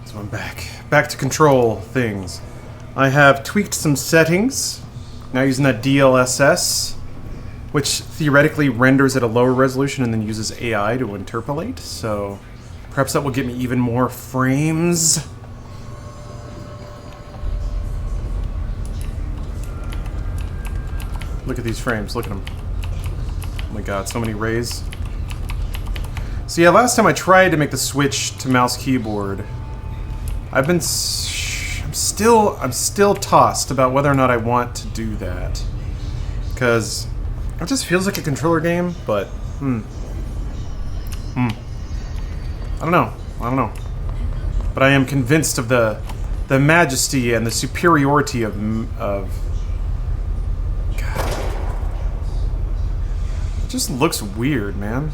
So I'm back to control things. I have tweaked some settings. Now using that DLSS, which theoretically renders at a lower resolution and then uses AI to interpolate. So perhaps that will get me even more frames. Look at these frames. Look at them. Oh my god, so many rays. So yeah, last time I tried to make the switch to mouse keyboard, I'm still tossed about whether or not I want to do that, because it just feels like a controller game. But I don't know. But I am convinced of the majesty and the superiority of God. It just looks weird, man.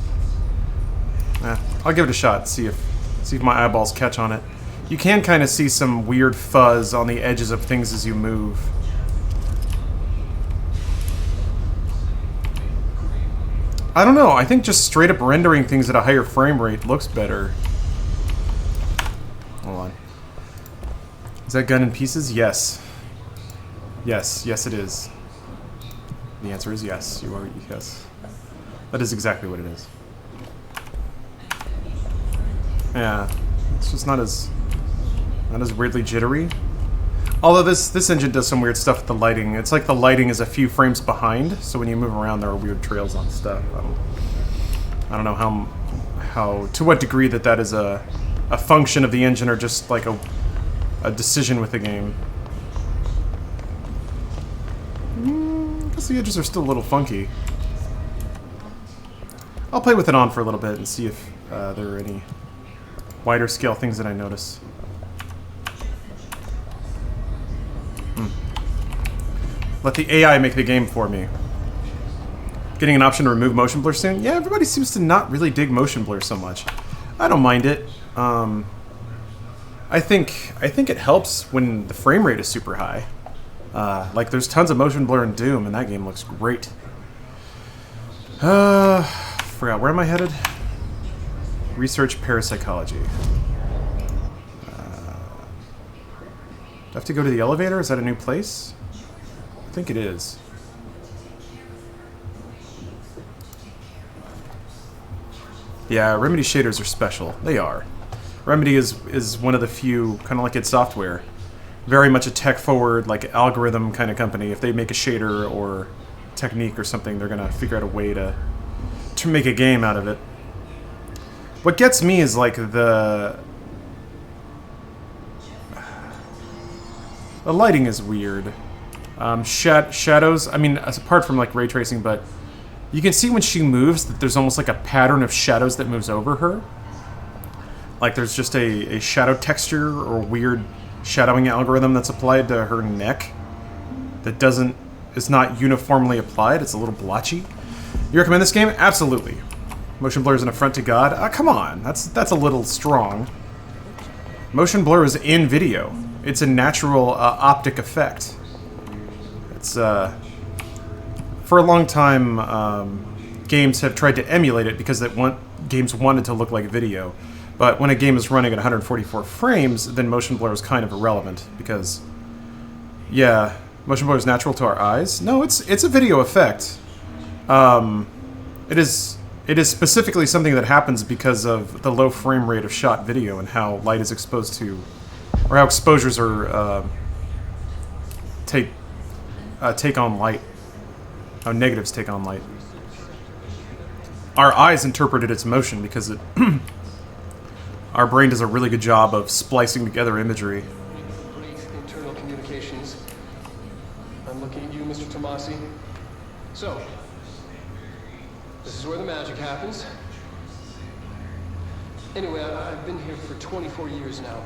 I'll give it a shot. See if my eyeballs catch on it. You can kind of see some weird fuzz on the edges of things as you move. I don't know. I think just straight up rendering things at a higher frame rate looks better. Hold on. Is that gun in pieces? Yes. Yes it is. The answer is yes. Yes. That is exactly what it is. Yeah, it's just not as weirdly jittery. Although this engine does some weird stuff with the lighting. It's like the lighting is a few frames behind, so when you move around, there are weird trails on stuff. I don't know how to what degree that is a function of the engine or just like a decision with the game. I guess the edges are still a little funky. I'll play with it on for a little bit and see if there are any wider scale things that I notice. Let the AI make the game for me. Getting an option to remove motion blur soon? Yeah, everybody seems to not really dig motion blur so much. I don't mind it. I think it helps when the frame rate is super high. Like there's tons of motion blur in Doom, and that game looks great. Forgot, where am I headed? Research parapsychology. Do I have to go to the elevator? Is that a new place? I think it is. Yeah, Remedy shaders are special. They are. Remedy is one of the few, kind of like id Software, very much a tech-forward, like algorithm kind of company. If they make a shader or technique or something, they're gonna figure out a way to make a game out of it. What gets me is like the lighting is weird. Shadows, I mean, apart from like ray tracing, but you can see when she moves that there's almost like a pattern of shadows that moves over her. Like there's just a shadow texture or weird shadowing algorithm that's applied to her neck that is not uniformly applied. It's a little blotchy. You recommend this game? Absolutely. Motion blur is an affront to God? Come on, that's a little strong. Motion blur is in video. It's a natural optic effect. It's for a long time, games have tried to emulate it because games wanted to look like video. But when a game is running at 144 frames, then motion blur is kind of irrelevant because, yeah, motion blur is natural to our eyes. No, it's a video effect. It is specifically something that happens because of the low frame rate of shot video and how light is exposed to, or how exposures are take on light, how negatives take on light. Our eyes interpreted its motion because our brain does a really good job of splicing together imagery. Internal communications. I'm looking at you, Mr. Tomasi. So, this is where the magic happens. Anyway, I've been here for 24 years now.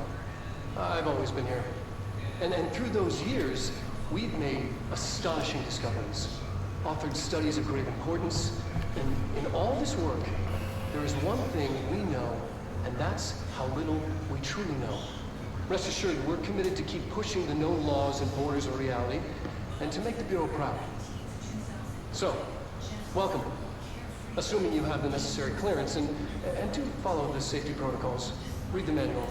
I've always been here. And through those years, we've made astonishing discoveries, authored studies of great importance, and in all this work, there is one thing we know, and that's how little we truly know. Rest assured, we're committed to keep pushing the known laws and borders of reality, and to make the Bureau proud. So, welcome. Assuming you have the necessary clearance, and do follow the safety protocols. Read the manual.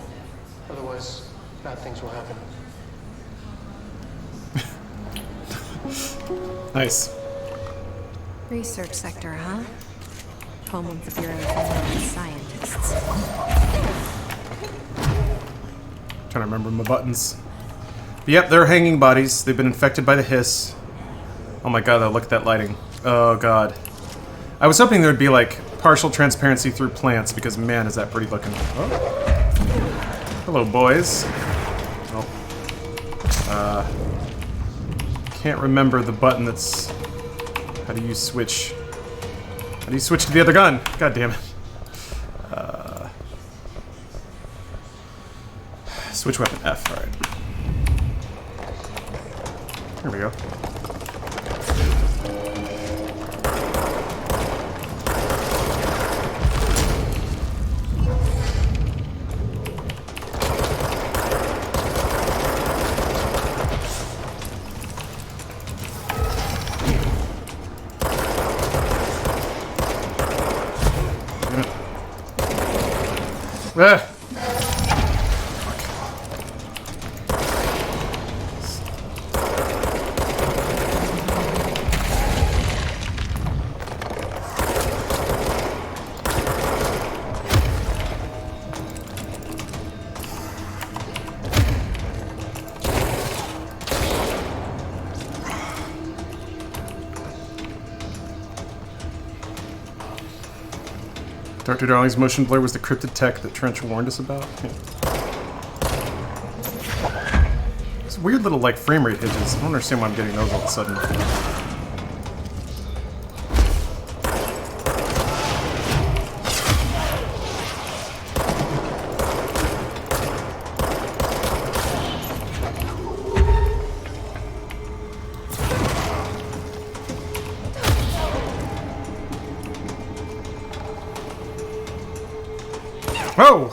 Otherwise, bad things will happen. Nice. Research sector, huh? Home of the Bureau of Homeland Scientists. Trying to remember my buttons. But yep, they're hanging bodies. They've been infected by the hiss. Oh my god, look at that lighting. Oh god. I was hoping there would be like partial transparency through plants because man, is that pretty looking. Oh. Hello, boys. Oh. Can't remember the button that's... How do you switch? How do you switch to the other gun? God damn it. Switch weapon F, alright. Here we go. Ah. Dr. Darling's motion blur was the cryptid tech that Trench warned us about. Yeah. It's weird little, like, frame rate hitches. I don't understand why I'm getting those all of a sudden. Oh!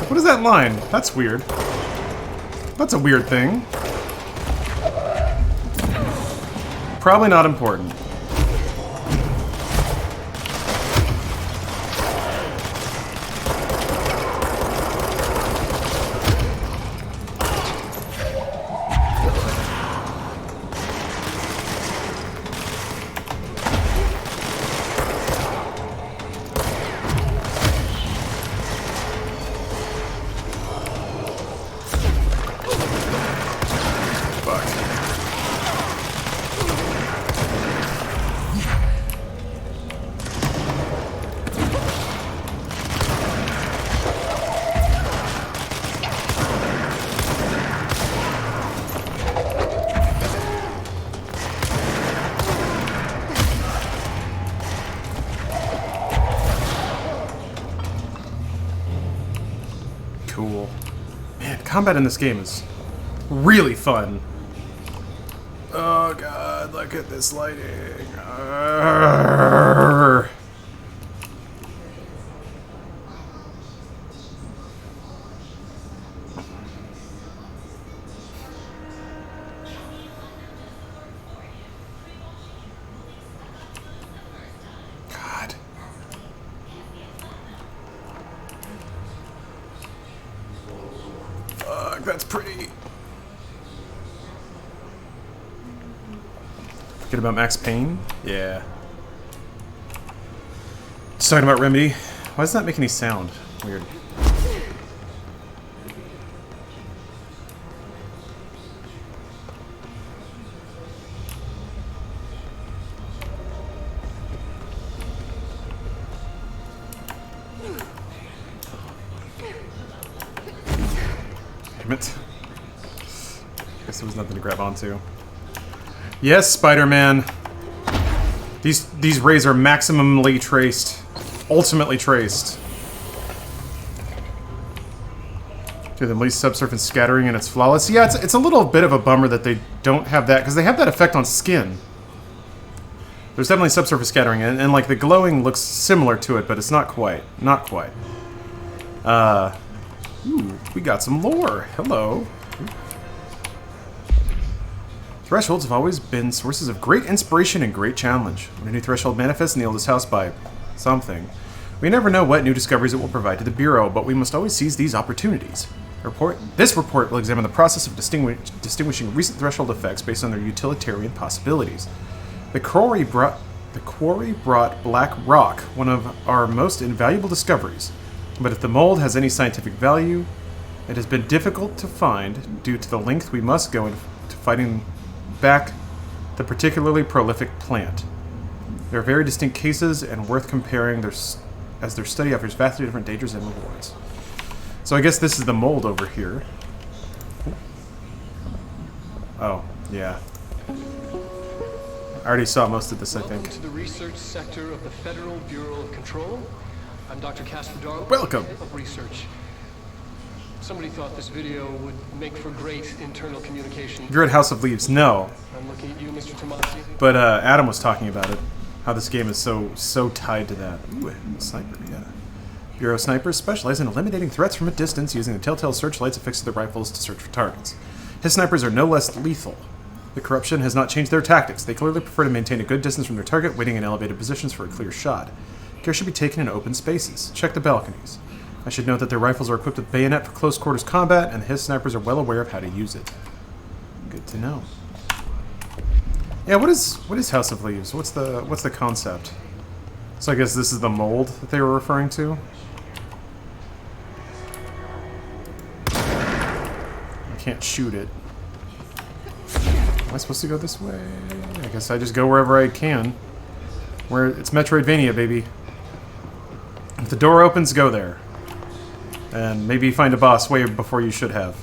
What is that line? That's weird. That's a weird thing. Probably not important. Cool. Man, combat in this game is really fun. Oh god, look at this lighting. Arrgh. God. Fuck, that's pretty. Forget about Max Payne? Yeah. Just talking about Remedy. Why does that make any sound? Weird. Damn it. Guess there was nothing to grab onto. Yes, Spider-Man. These rays are maximally traced. Ultimately traced. To the least subsurface scattering and it's flawless. Yeah, it's a little bit of a bummer that they don't have that, because they have that effect on skin. There's definitely subsurface scattering, and like the glowing looks similar to it, but it's not quite. Not quite. Ooh, we got some lore. Hello. Thresholds have always been sources of great inspiration and great challenge. When a new threshold manifests in the oldest house by something, we never know what new discoveries it will provide to the Bureau, but we must always seize these opportunities. This report will examine the process of distinguishing recent threshold effects based on their utilitarian possibilities. The quarry brought black rock, one of our most invaluable discoveries. But if the mold has any scientific value, it has been difficult to find due to the length we must go into fighting back the particularly prolific plant. There are very distinct cases and worth comparing as their study offers vastly different dangers and rewards. So I guess this is the mold over here. Oh, yeah. I already saw most of this, I think. Welcome to the research sector of the Federal Bureau of Control. I'm Dr. Casper Darwin. Welcome. Head of research. Somebody thought this video would make for great internal communication. You're at House of Leaves. No. I'm looking at you, Mr. Tomasi. But Adam was talking about it. How this game is so tied to that. Ooh, a sniper, yeah. Bureau snipers specialize in eliminating threats from a distance using the telltale searchlights affixed to their rifles to search for targets. His snipers are no less lethal. The corruption has not changed their tactics. They clearly prefer to maintain a good distance from their target, waiting in elevated positions for a clear shot. Care should be taken in open spaces. Check the balconies. I should note that their rifles are equipped with bayonet for close quarters combat, and his snipers are well aware of how to use it. Good to know. Yeah, what is House of Leaves? What's the concept? So I guess this is the mold that they were referring to. I can't shoot it. Am I supposed to go this way? I guess I just go wherever I can. Where it's Metroidvania, baby. If the door opens, go there. And maybe find a boss way before you should have.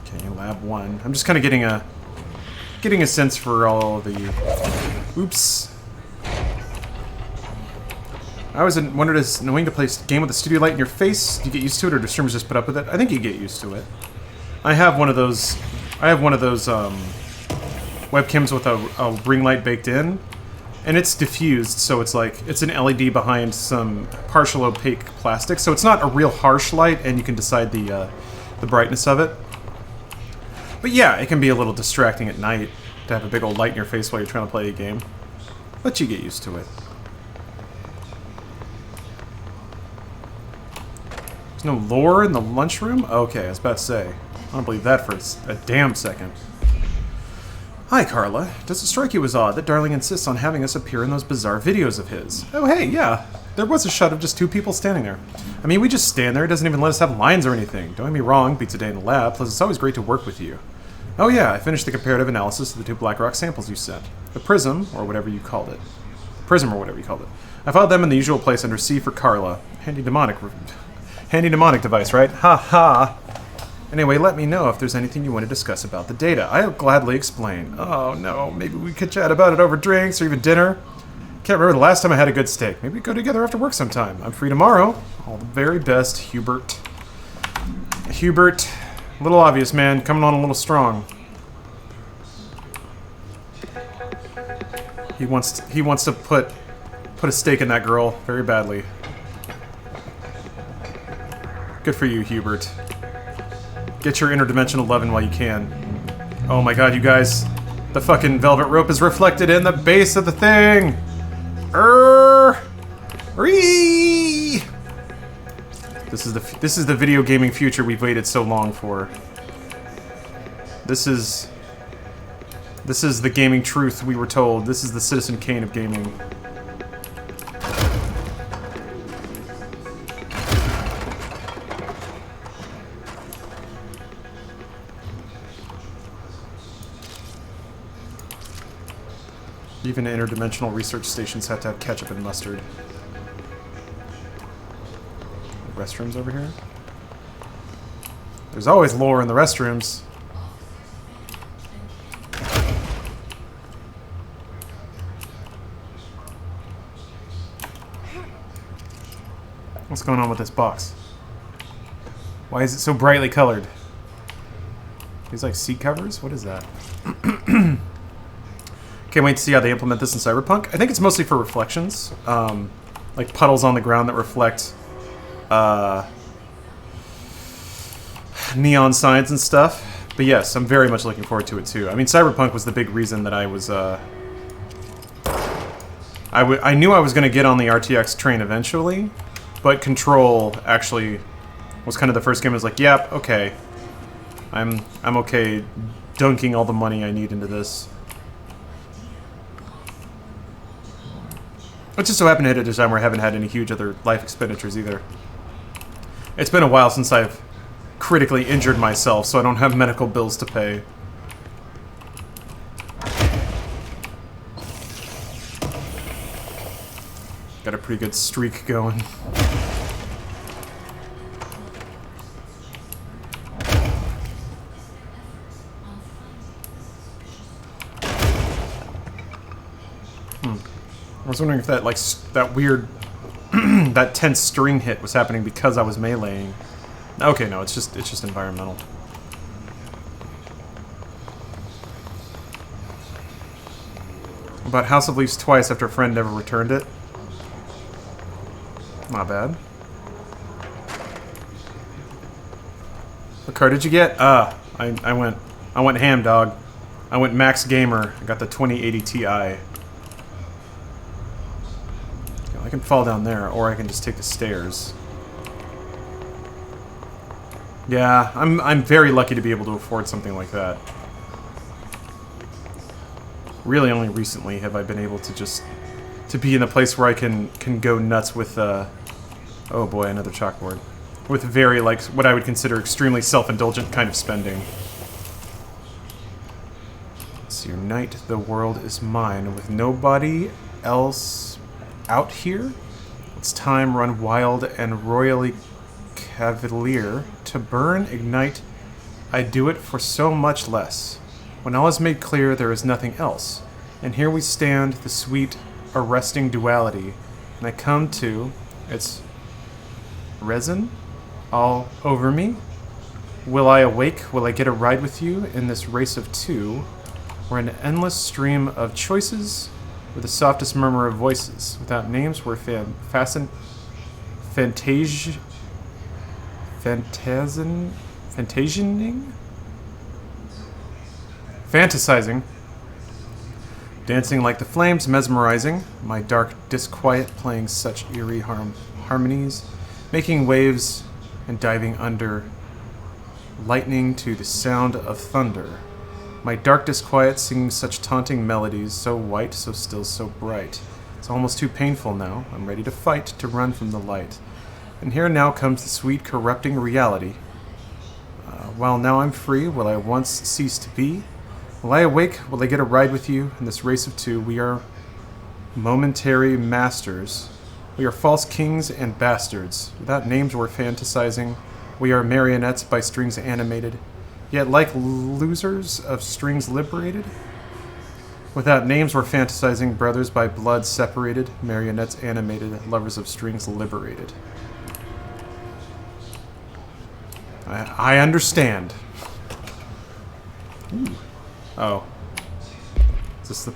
Okay, lab 1. I'm just kind of getting a sense for all the... Oops. I always wondered, is knowing to play a game with a studio light in your face, do you get used to it, or do streamers just put up with it? I think you get used to it. I have one of those webcams with a ring light baked in, and it's diffused, so it's like it's an LED behind some partial opaque plastic, so it's not a real harsh light, and you can decide the brightness of it. But yeah, it can be a little distracting at night to have a big old light in your face while you're trying to play a game, but you get used to it. There's no lore in the lunchroom? Okay, I was about to say. I don't believe that for a damn second. Hi, Carla. Does it strike you as odd that Darling insists on having us appear in those bizarre videos of his? Oh, hey, yeah. There was a shot of just 2 people standing there. I mean, we just stand there. It doesn't even let us have lines or anything. Don't get me wrong, beats a day in the lab, plus it's always great to work with you. Oh yeah, I finished the comparative analysis of the 2 black rock samples you sent. The Prism, or whatever you called it. Prism, or whatever you called it. I filed them in the usual place under C for Carla. Handy mnemonic device, right? Ha ha! Anyway, let me know if there's anything you want to discuss about the data. I'll gladly explain. Oh no, maybe we could chat about it over drinks or even dinner. Can't remember the last time I had a good steak. Maybe we go together after work sometime. I'm free tomorrow. All the very best, Hubert. Hubert, a little obvious, man. Coming on a little strong. He wants to put a stake in that girl very badly. Good for you, Hubert. Get your interdimensional lovin' while you can. Oh my god, you guys. The fucking velvet rope is reflected in the base of the thing! Ree! This is the video gaming future we've waited so long for. This is the gaming truth we were told. This is the Citizen Kane of gaming. Even interdimensional research stations have to have ketchup and mustard. Restrooms over here? There's always lore in the restrooms. What's going on with this box? Why is it so brightly colored? These like seat covers? What is that? Can't wait to see how they implement this in Cyberpunk. I think it's mostly for reflections. Like puddles on the ground that reflect neon signs and stuff. But yes, I'm very much looking forward to it too. I mean, Cyberpunk was the big reason that I was... I knew I was going to get on the RTX train eventually, but Control actually was kind of the first game I was like, yep, okay. I'm okay dunking all the money I need into this. It just so happened to hit at a time where I haven't had any huge other life expenditures either. It's been a while since I've critically injured myself, so I don't have medical bills to pay. Got a pretty good streak going. I was wondering if that, like, that weird, that tense string hit was happening because I was meleeing. Okay, no, it's just environmental. Bought House of Leaves twice after a friend never returned it. Not bad. What card did you get? I went ham, dog. I went max gamer. I got the 2080 Ti. I can fall down there, or I can just take the stairs. Yeah, I'm very lucky to be able to afford something like that. Really, only recently have I been able to just to be in a place where I can go nuts with oh boy, another chalkboard. With very, like, what I would consider extremely self-indulgent kind of spending. So unite the world is mine with nobody else out here. It's time run wild and royally cavalier to burn, ignite. I do it for so much less. When all is made clear, there is nothing else. And here we stand, the sweet, arresting duality. And I come to, it's resin all over me. Will I awake? Will I get a ride with you in this race of two? We're an endless stream of choices with the softest murmur of voices. Without names, we're fantasizing? Dancing like the flames, mesmerizing. My dark disquiet playing such eerie harmonies. Making waves and diving under. Lightning to the sound of thunder. My dark disquiet singing such taunting melodies, so white, so still, so bright. It's almost too painful now. I'm ready to fight, to run from the light. And here now comes the sweet, corrupting reality. While now I'm free, will I once cease to be? Will I awake? Will I get a ride with you? In this race of two, we are momentary masters. We are false kings and bastards. Without names, we're fantasizing. We are marionettes by strings animated. Yet like losers of strings liberated. Without names, we're fantasizing. Brothers by blood separated. Marionettes animated. Lovers of strings liberated. I understand. Ooh. Oh. Is this the...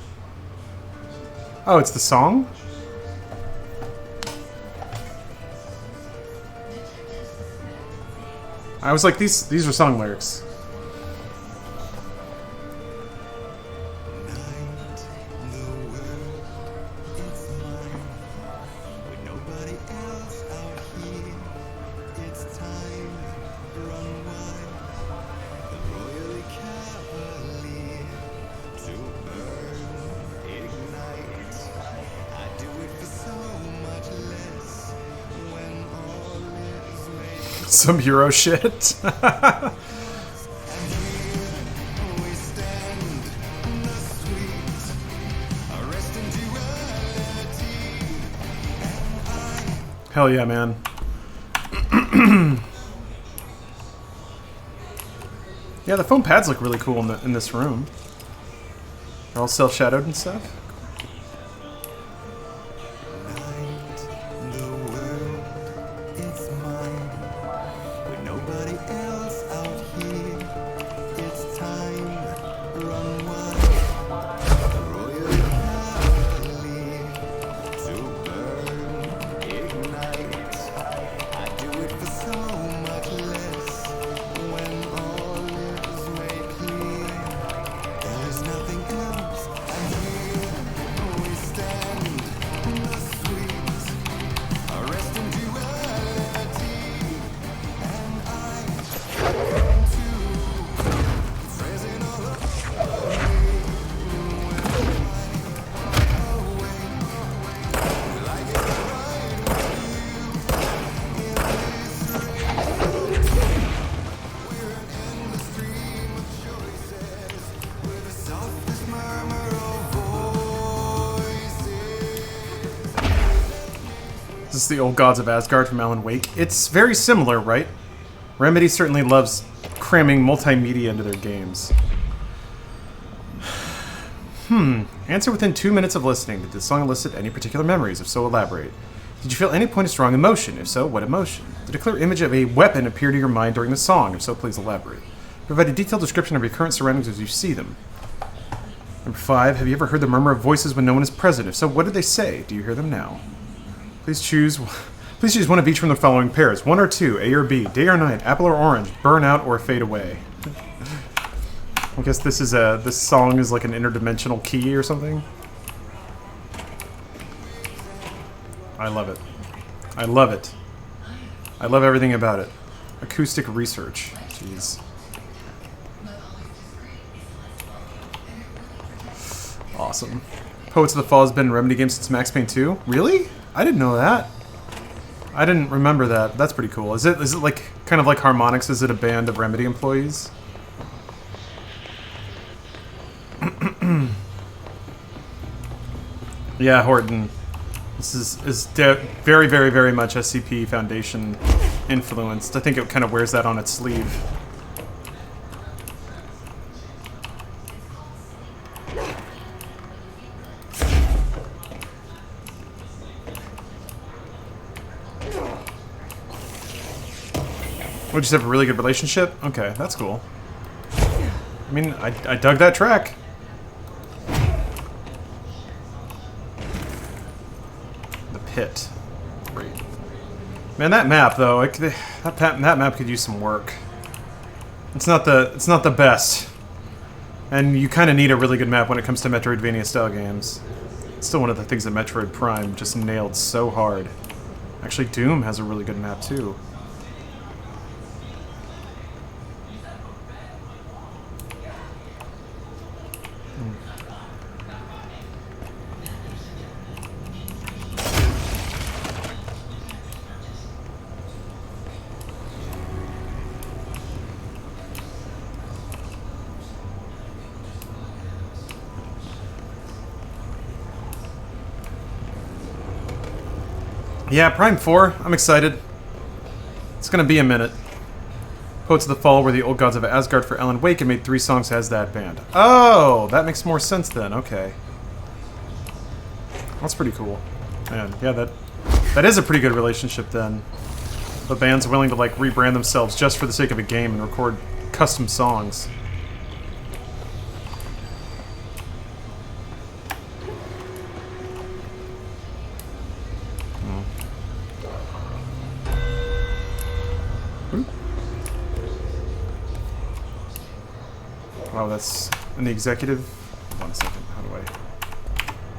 Oh, it's the song? I was like, these are song lyrics. Some Euro shit. Hell yeah, man. Yeah, the foam pads look really cool in this room. They're all self-shadowed and stuff. this the old gods of Asgard from Alan Wake? It's very similar, right? Remedy certainly loves cramming multimedia into their games. Answer within 2 minutes of listening. Did the song elicit any particular memories? If so, elaborate. Did you feel any point of strong emotion? If so, what emotion? Did a clear image of a weapon appear to your mind during the song? If so, please elaborate. Provide a detailed description of your current surroundings as you see them. Number 5. Have you ever heard the murmur of voices when no one is present? If so, what did they say? Do you hear them now? Please choose one of each from the following pairs. 1 or 2, A or B, day or night, apple or orange, burn out or fade away. I guess this song is like an interdimensional key or something. I love it. I love it. I love everything about it. Acoustic research. Jeez. Awesome. Poets of the Fall has been in Remedy games since Max Payne 2? Really? I didn't know that. I didn't remember that. That's pretty cool. Is it like kind of like Harmonix? Is it a band of Remedy employees? Yeah, Horton. This is very, very, very much SCP Foundation influenced. I think it kind of wears that on its sleeve. We just have a really good relationship? Okay, that's cool. I mean, I dug that track. The pit. Great. Man, that map though, that map could use some work. It's not the best. And you kind of need a really good map when it comes to Metroidvania style games. It's still one of the things that Metroid Prime just nailed so hard. Actually, Doom has a really good map too. Yeah, Prime 4. I'm excited. It's gonna be a minute. Poets of the Fall were the old gods of Asgard for Alan Wake and made 3 songs as that band. Oh, that makes more sense then. Okay. That's pretty cool. Man, yeah, that is a pretty good relationship then. The band's willing to like rebrand themselves just for the sake of a game and record custom songs. Wow, that's in the executive. Hold on a second. How do I?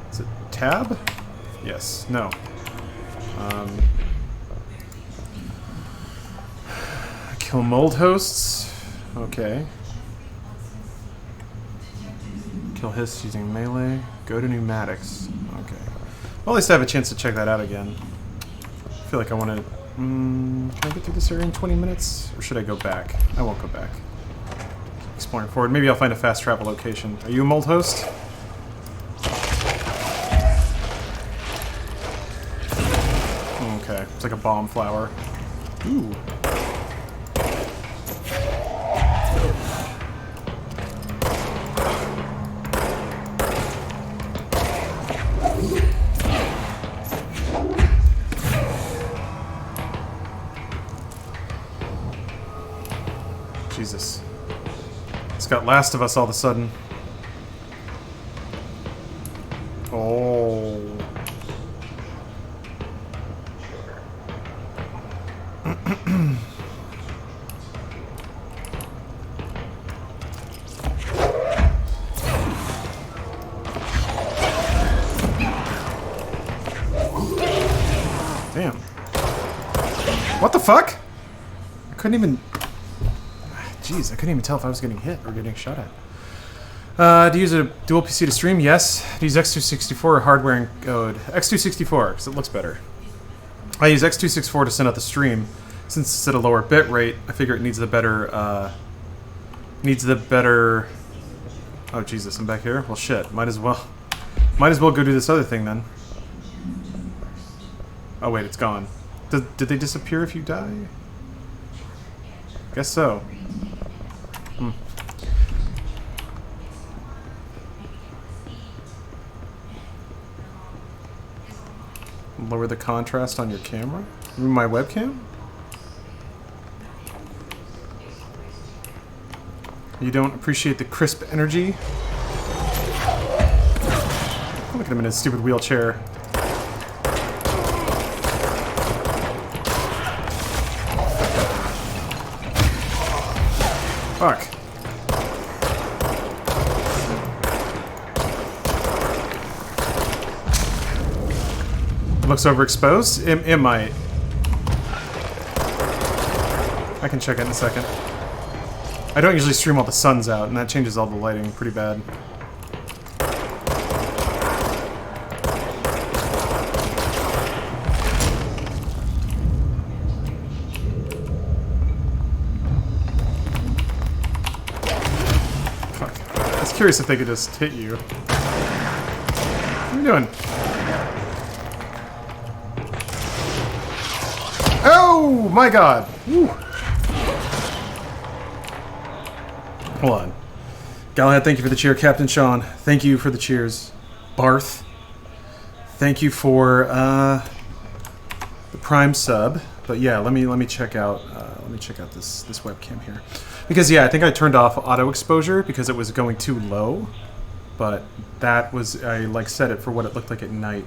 Is it tab? Yes. No. Kill mold hosts. Okay. Kill hiss using melee. Go to pneumatics. Okay. Well, at least I have a chance to check that out again. I feel like I want to. Can I get through this area in 20 minutes, or should I go back? I won't go back. Exploring forward. Maybe I'll find a fast travel location. Are you a mold host? Okay. It's like a bomb flower. Ooh. Jesus. It's got Last of Us all of a sudden. Oh. Damn. What the fuck? I couldn't even... Jeez, I couldn't even tell if I was getting hit or getting shot at. Do you use a dual PC to stream? Yes. Do you use X264 or hardware encode? X264, because it looks better. I use X264 to send out the stream. Since it's at a lower bit rate, I figure it needs the better... Oh, Jesus, I'm back here? Well, shit. Might as well go do this other thing, then. Oh wait, it's gone. Did they disappear if you die? Guess so. Lower the contrast on your camera? My webcam? You don't appreciate the crisp energy? Look at him in his stupid wheelchair. Fuck. It looks overexposed? It might. I can check it in a second. I don't usually stream all the suns out, and that changes all the lighting pretty bad. Fuck. I was curious if they could just hit you. What are you doing? Oh my god! Woo. Hold on. Galahad, thank you for the cheer. Captain Sean, thank you for the cheers. Barth, thank you for the Prime sub. But yeah, let me check out this webcam here, because yeah, I think I turned off auto exposure because it was going too low. But that was, I like set it for what it looked like at night,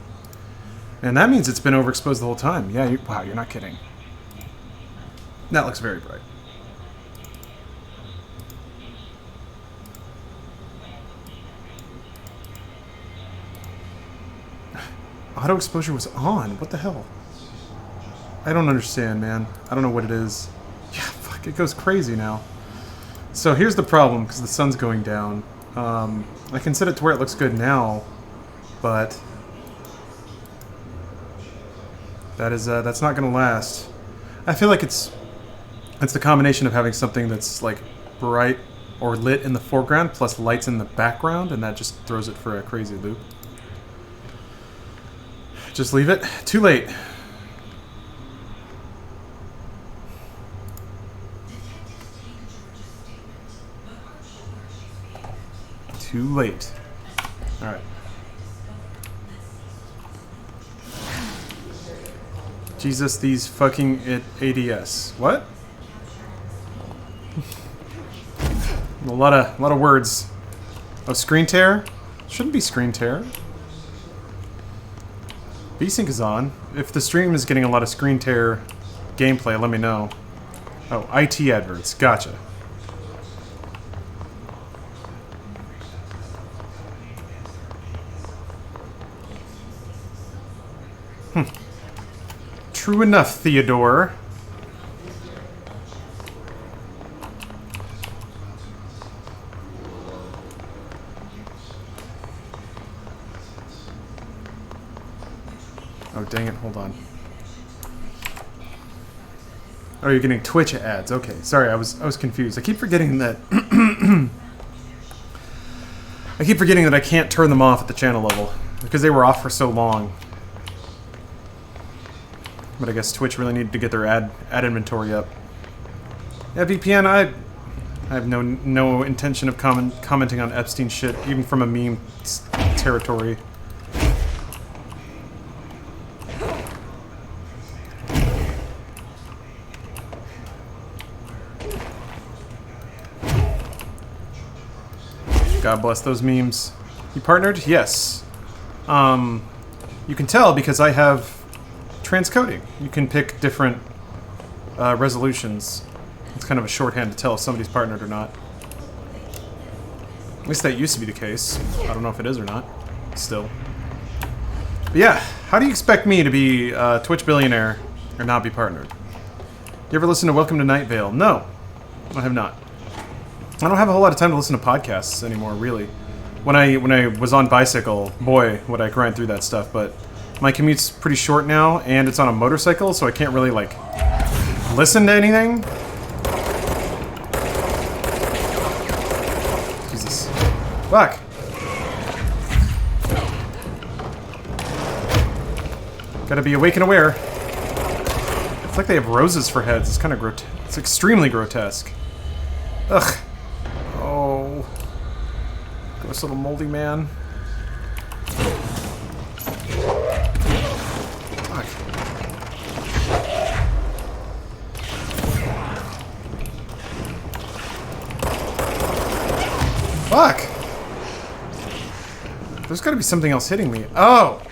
and that means it's been overexposed the whole time. Yeah, wow, you're not kidding. That looks very bright. Auto exposure was on. What the hell? I don't understand, man. I don't know what it is. Yeah, fuck, it goes crazy now. So here's the problem, because the sun's going down. I can set it to where it looks good now, but that's not going to last. I feel like it's the combination of having something that's like bright or lit in the foreground plus lights in the background, and that just throws it for a crazy loop. Just leave it. Too late. Too late. Alright. Jesus, these fucking ADS. What? A lot of words. Oh, screen tear? Shouldn't be screen tear. VSync is on. If the stream is getting a lot of screen tear gameplay, let me know. Oh, IT adverts. Gotcha. True enough, Theodore. Oh, dang it, hold on. Oh, you're getting Twitch ads. Okay, sorry, I was confused. I keep forgetting that I can't turn them off at the channel level because they were off for so long. But I guess Twitch really needed to get their ad inventory up. Yeah, VPN, I have no intention of commenting on Epstein shit, even from a meme territory. God bless those memes. You partnered? Yes. You can tell because I have transcoding. You can pick different resolutions. It's kind of a shorthand to tell if somebody's partnered or not. At least that used to be the case. I don't know if it is or not. Still. But yeah, how do you expect me to be a Twitch billionaire or not be partnered? You ever listen to Welcome to Night Vale? No, I have not. I don't have a whole lot of time to listen to podcasts anymore, really. When I was on bicycle, boy, would I grind through that stuff, but my commute's pretty short now, and it's on a motorcycle, so I can't really, like, listen to anything. Jesus. Fuck. Gotta be awake and aware. It's like they have roses for heads. It's kind of it's extremely grotesque. Ugh. Oh. Gross little moldy man. Fuck. Fuck. There's got to be something else hitting me. Oh.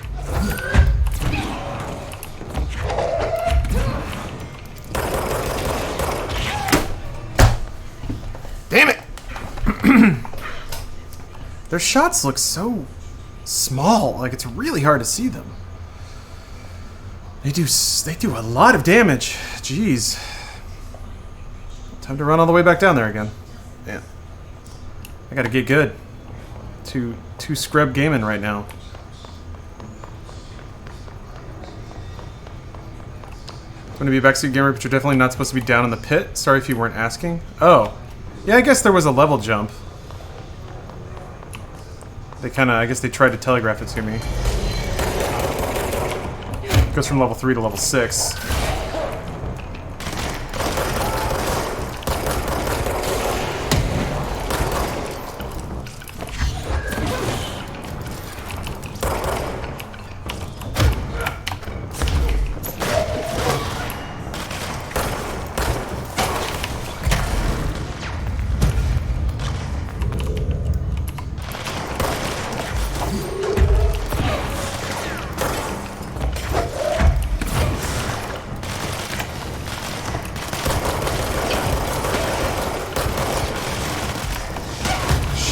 Damn it! Their shots look so small, like it's really hard to see them. They do a lot of damage. Jeez. Time to run all the way back down there again. Man. I gotta get good. Too scrub gaming right now. Want to be a backseat gamer, but you're definitely not supposed to be down in the pit. Sorry if you weren't asking. Oh. Yeah, I guess there was a level jump. They I guess they tried to telegraph it to me. It goes from level 3 to level 6.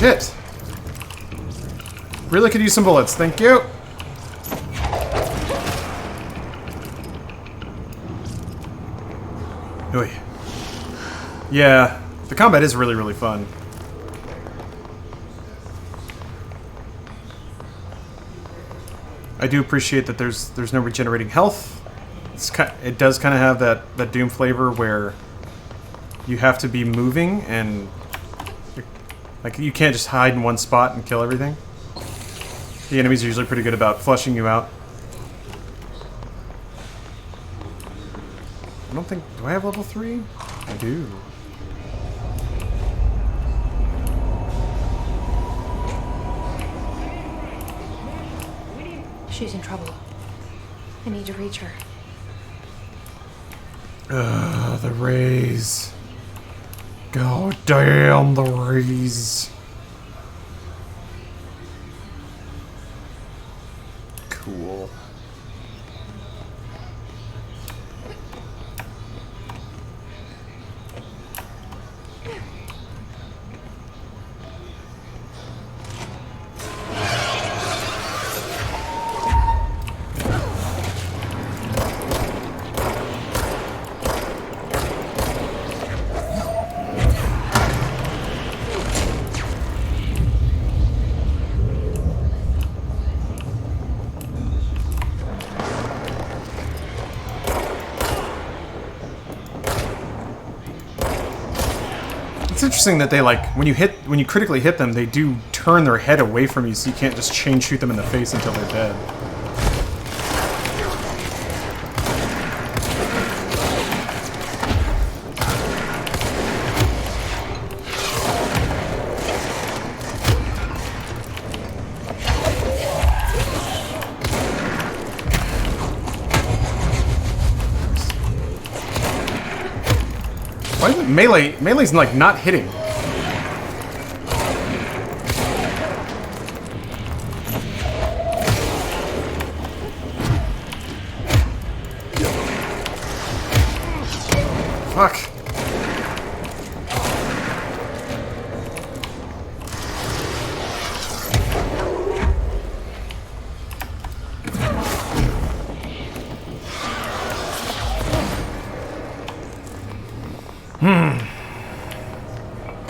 Shit. Really could use some bullets, thank you. Oy. Yeah, the combat is really, really fun. I do appreciate that there's no regenerating health. It does kind of have that Doom flavor where you have to be moving and like, you can't just hide in one spot and kill everything. The enemies are usually pretty good about flushing you out. I don't think... Do I have level 3? I do. She's in trouble. I need to reach her. Ugh, the rays. God damn the rays. Cool. It's interesting that they, like, when you critically hit them, they do turn their head away from you, so you can't just chain shoot them in the face until they're dead. Why is it melee's like not hitting? Fuck.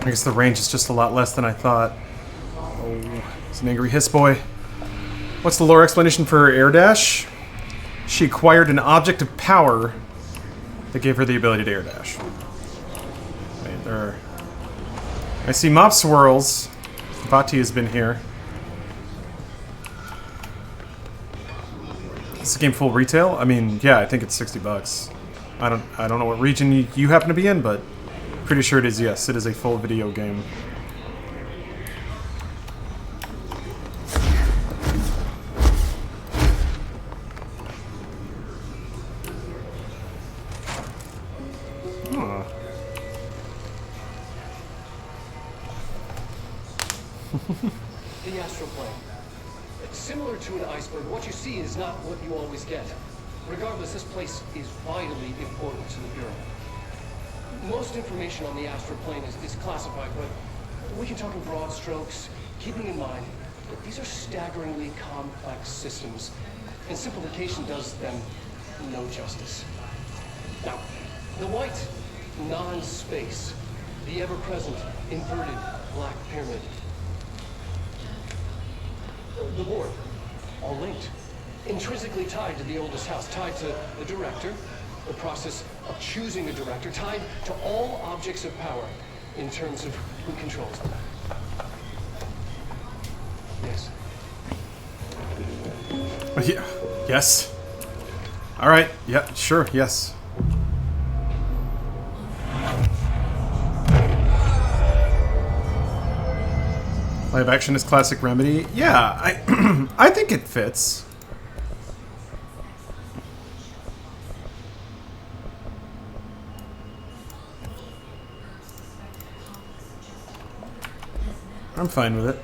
I guess the range is just a lot less than I thought. Oh, it's an angry hiss boy. What's the lore explanation for her air dash? She acquired an object of power that gave her the ability to air dash. Wait, there are... I see mop swirls. Vati has been here. Is this game full retail? I mean, yeah, I think it's $60. I don't know what region you happen to be in, but pretty sure it is. Yes, it is a full video game. The astral plane. Similar to an iceberg, what you see is not what you always get. Regardless, this place is vitally important to the Bureau. Most information on the astral plane is classified, but we can talk in broad strokes, keeping in mind that these are staggeringly complex systems, and simplification does them no justice. Now, the white, non-space, the ever-present, inverted black pyramid. The board, all linked, intrinsically tied to the oldest house, tied to the director, the process of choosing a director, tied to all objects of power in terms of who controls them. Yes. Yeah. Yes. All right. Yeah. Sure. Yes. Live action is classic Remedy. Yeah, I think it fits. I'm fine with it.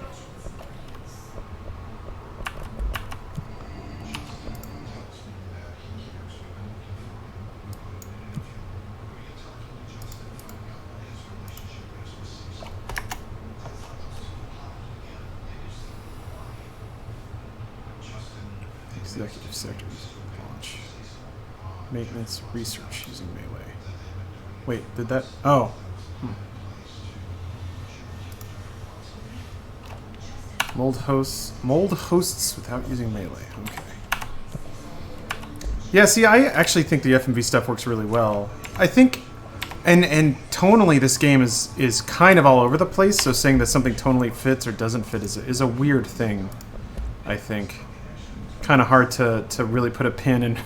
Executive sectors. Launch. Maintenance. Research using melee. Wait, did that... Oh. Mold hosts without using melee. Okay. Yeah, see, I actually think the FMV stuff works really well. I think... And tonally, this game is kind of all over the place, so saying that something tonally fits or doesn't fit is a weird thing, I think. Kind of hard to really put a pin in,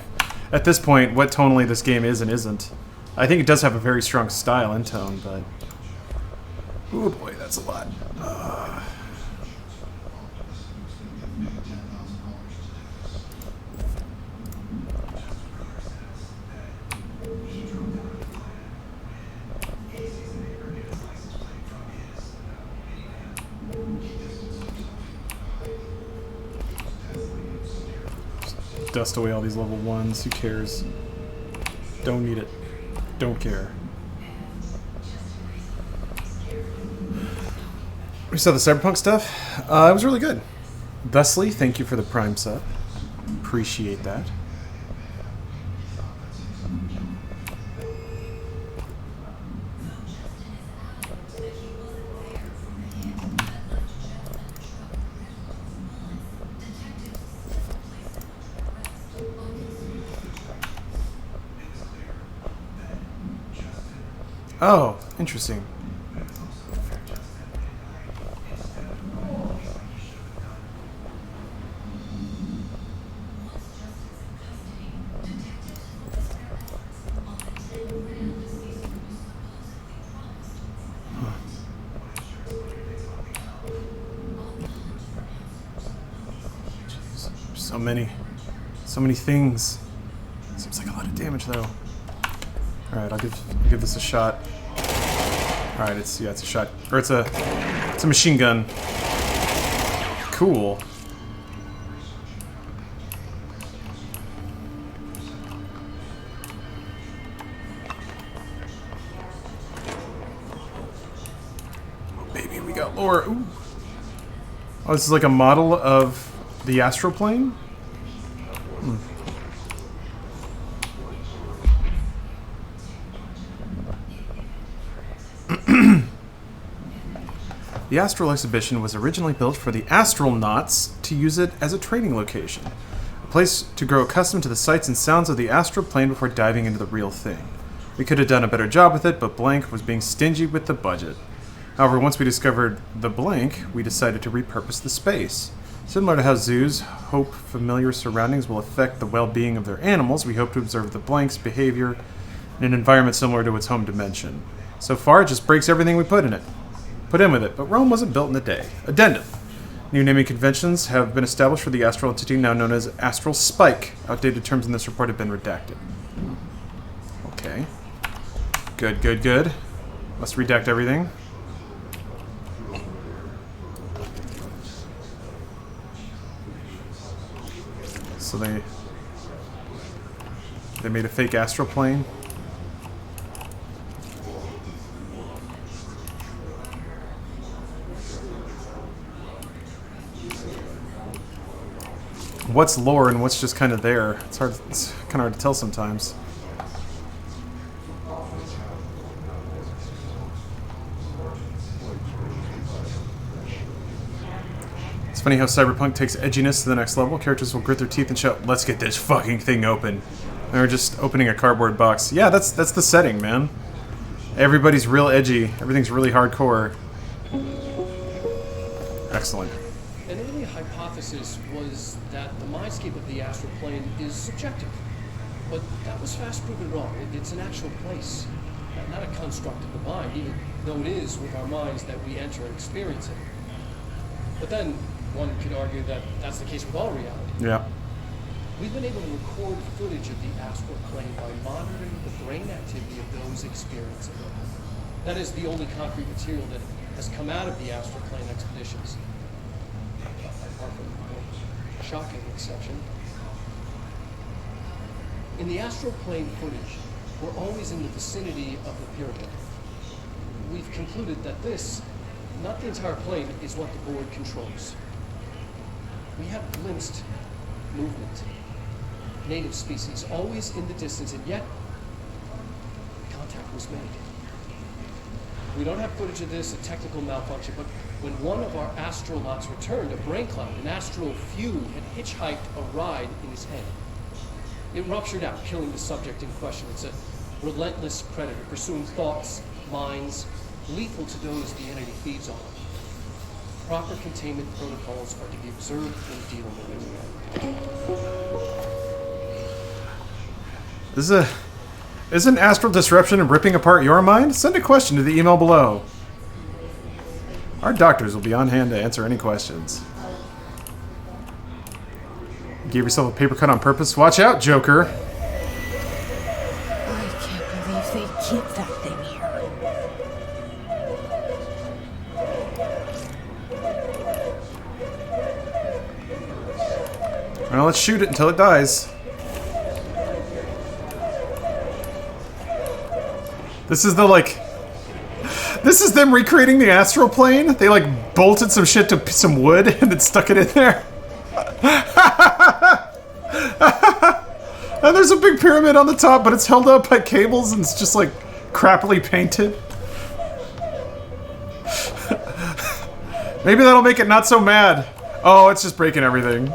at this point, what tonally this game is and isn't. I think it does have a very strong style and tone, but... Oh boy, that's a lot. Dust away all these level 1s. Who cares? Don't need it. Don't care. We saw the Cyberpunk stuff. It was really good. Thusly, thank you for the Prime sub. Appreciate that. Oh, interesting. Jeez, so many things. Seems like a lot of damage, though. All right, I'll give this a shot. All right, it's a shot, or it's a machine gun. Cool. Oh, baby, we got lore. Ooh. Oh, this is like a model of the astral plane. The Astral exhibition was originally built for the astronauts to use it as a training location, a place to grow accustomed to the sights and sounds of the astral plane before diving into the real thing. We could have done a better job with it, but Blank was being stingy with the budget. However, once we discovered the Blank, we decided to repurpose the space. Similar to how zoos hope familiar surroundings will affect the well-being of their animals, we hope to observe the Blank's behavior in an environment similar to its home dimension. So far, it just breaks everything we put in with it, but Rome wasn't built in a day. Addendum. New naming conventions have been established for the astral entity now known as Astral Spike. Outdated terms in this report have been redacted. Okay. Good, good, good. Let's redact everything. So they made a fake astral plane. What's lore and what's just kind of there? It's kind of hard to tell sometimes. It's funny how Cyberpunk takes edginess to the next level. Characters will grit their teeth and shout, "Let's get this fucking thing open." And they're just opening a cardboard box. Yeah, that's the setting, man. Everybody's real edgy. Everything's really hardcore. Excellent. An early hypothesis was that the mindscape of the astral plane is subjective. But that was fast proven wrong. It's an actual place, not a construct of the mind, even though it is with our minds that we enter and experience it. But then one could argue that that's the case with all reality. Yeah. We've been able to record footage of the astral plane by monitoring the brain activity of those experiencing it. That is the only concrete material that has come out of the astral plane expeditions. Apart from the shocking exception. In the astral plane footage, we're always in the vicinity of the pyramid. We've concluded that this, not the entire plane, is what the board controls. We have glimpsed movement, native species, always in the distance, and yet contact was made. We don't have footage of this, a technical malfunction, but when one of our astronauts returned, a brain cloud, an astral fugue, had hitchhiked a ride in his head. It ruptured out, killing the subject in question. It's a relentless predator, pursuing thoughts, minds, lethal to those the entity feeds on. Proper containment protocols are to be observed when dealing with it. Isn't astral disruption and ripping apart your mind? Send a question to the email below. Our doctors will be on hand to answer any questions. You gave yourself a paper cut on purpose? Watch out, Joker! I can't believe they keep that thing here. Well, let's shoot it until it dies. This is this is them recreating the astral plane. They bolted some shit to some wood and then stuck it in there. And there's a big pyramid on the top, but it's held up by cables and it's just crappily painted. Maybe that'll make it not so mad. Oh, it's just breaking everything.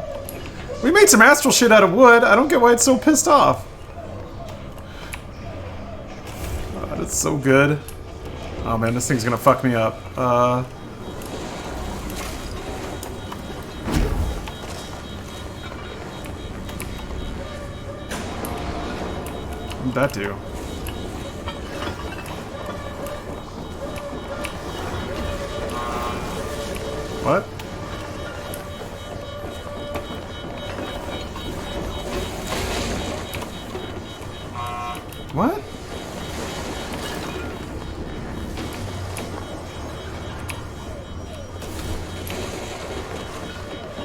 We made some astral shit out of wood. I don't get why it's so pissed off. It's so good. Oh man, this thing's gonna fuck me up. What did that do? What? What?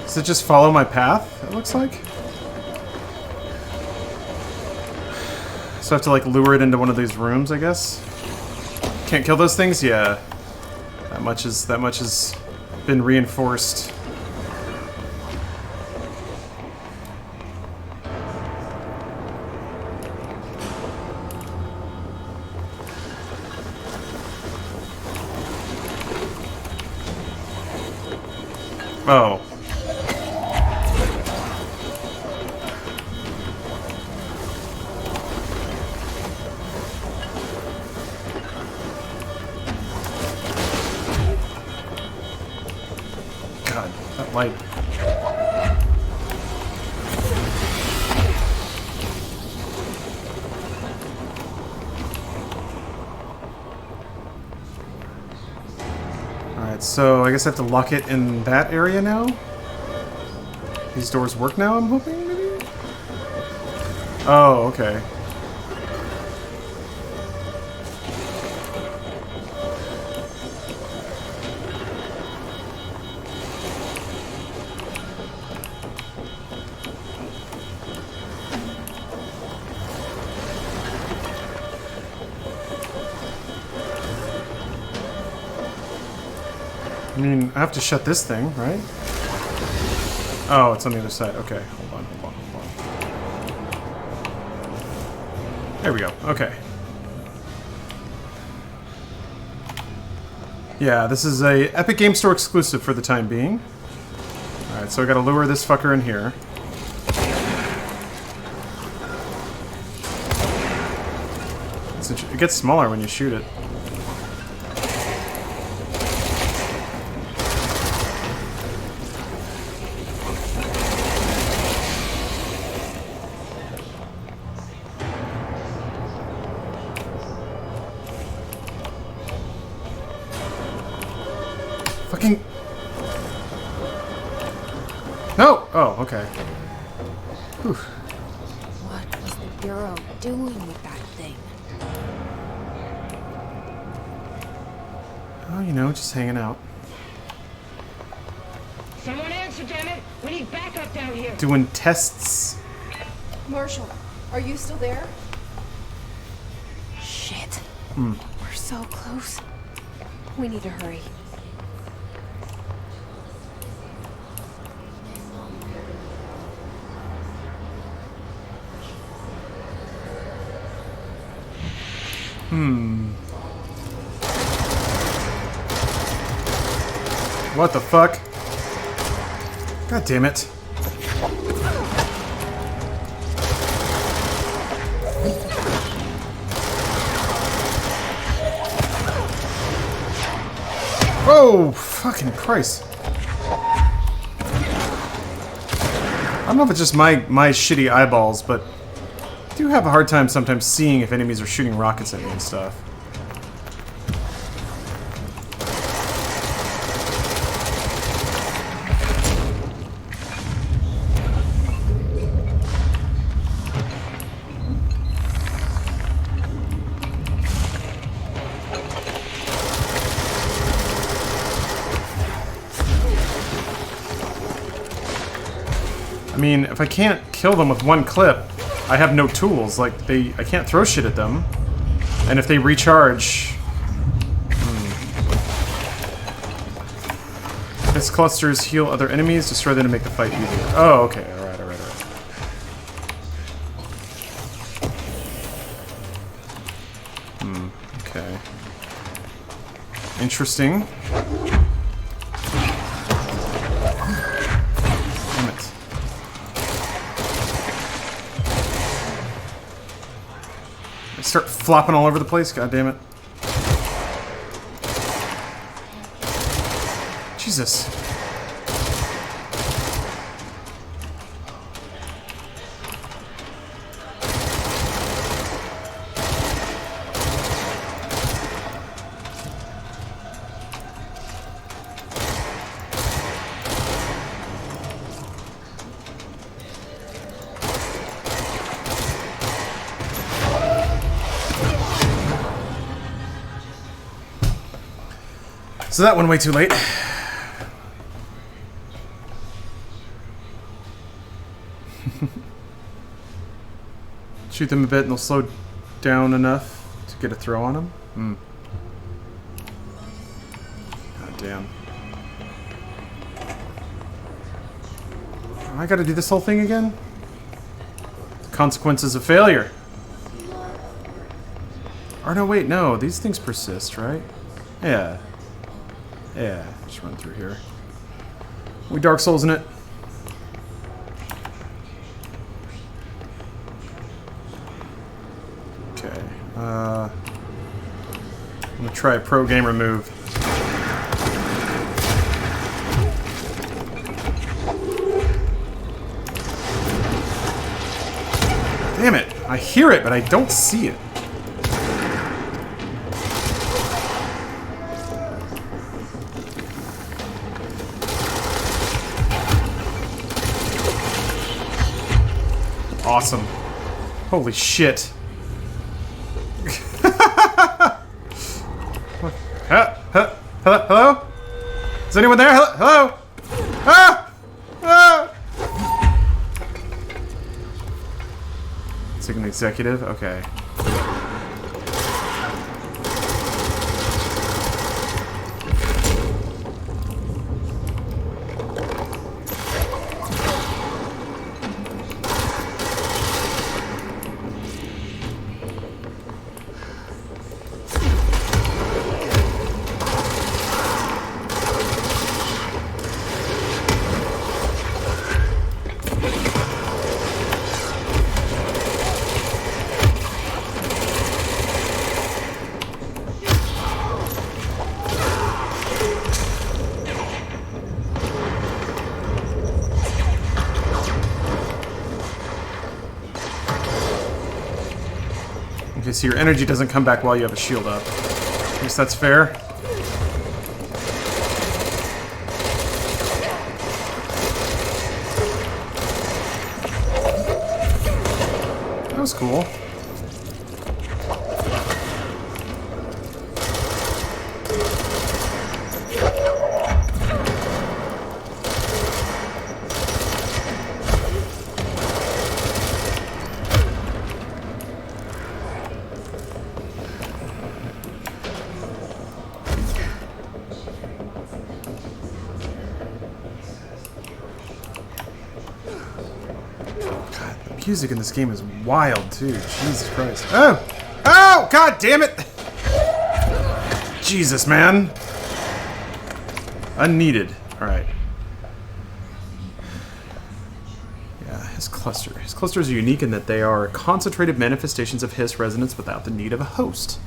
Does it just follow my path, it looks like? So I have to lure it into one of these rooms, I guess? Can't kill those things? Yeah. That much has been reinforced. Oh. God, that light. So I guess I have to lock it in that area now? These doors work now, I'm hoping, maybe? Oh, okay. I mean, I have to shut this thing, right? Oh, it's on the other side. Okay, hold on. There we go. Okay. Yeah, this is a Epic Game Store exclusive for the time being. Alright, so I gotta lure this fucker in here. It gets smaller when you shoot it. Fucking... No! Oh, okay. Whew. What was the Bureau doing with that thing? Oh, you know, just hanging out. Someone answer, damn it! We need backup down here. Doing tests. Marshall, are you still there? Shit. We're so close. We need to hurry. What the fuck? God damn it. Oh, fucking Christ. I don't know if it's just my shitty eyeballs, but I do have a hard time sometimes seeing if enemies are shooting rockets at me and stuff. I mean, if I can't kill them with one clip, I have no tools. Like, I can't throw shit at them. And if they recharge... This clusters heal other enemies, destroy them to make the fight easier. Oh, okay. Alright. Okay. Interesting. Start flopping all over the place, god damn it. Jesus. So that went way too late. Shoot them a bit and they'll slow down enough to get a throw on them. God damn. I gotta do this whole thing again? Consequences of failure. Or no, wait, no. These things persist, right? Yeah. Yeah, just run through here. We Dark Souls in it. Okay. I'm gonna try a pro gamer move. Damn it! I hear it, but I don't see it. awesome. Holy shit. Hello? Is anyone there? Hello? Ah! Ah! It's like an executive? Okay. Okay, so your energy doesn't come back while you have a shield up. I guess that's fair. That was cool. The music in this game is wild, too. Jesus Christ. Oh! Oh! God damn it! Jesus, man. Unneeded. Alright. Yeah, his cluster. His clusters are unique in that they are concentrated manifestations of Hiss resonance without the need of a host.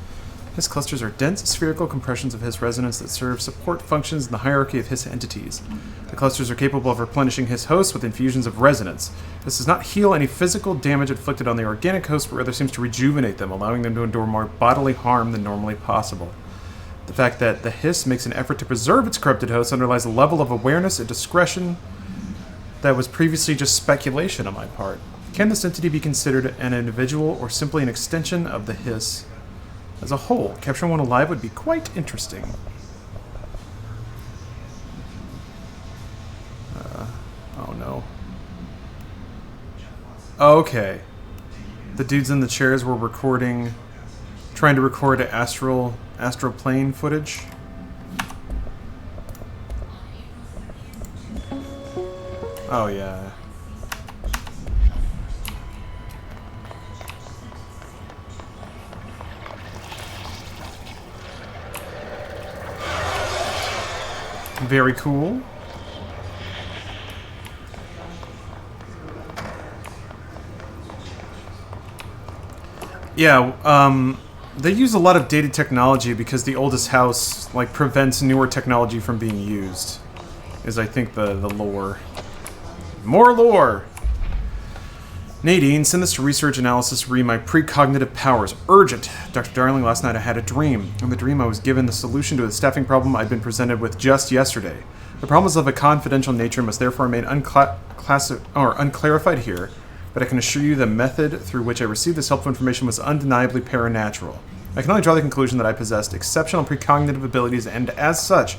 Hiss clusters are dense, spherical compressions of Hiss resonance that serve support functions in the hierarchy of Hiss entities. The clusters are capable of replenishing Hiss hosts with infusions of resonance. This does not heal any physical damage inflicted on the organic host, but rather seems to rejuvenate them, allowing them to endure more bodily harm than normally possible. The fact that the Hiss makes an effort to preserve its corrupted host underlies a level of awareness and discretion that was previously just speculation on my part. Can this entity be considered an individual or simply an extension of the Hiss as a whole? Capturing one alive would be quite interesting. Oh no. Okay. The dudes in the chairs were trying to record astral plane footage. Oh yeah. Very cool. Yeah, they use a lot of dated technology because the oldest house, like, prevents newer technology from being used. Is, I think, the lore. More lore! Nadine, send this to research analysis re my precognitive powers. Urgent! Dr. Darling, last night I had a dream. In the dream I was given the solution to a staffing problem I'd been presented with just yesterday. The problem is of a confidential nature and must therefore remain unclarified here, but I can assure you the method through which I received this helpful information was undeniably paranatural. I can only draw the conclusion that I possessed exceptional precognitive abilities and, as such,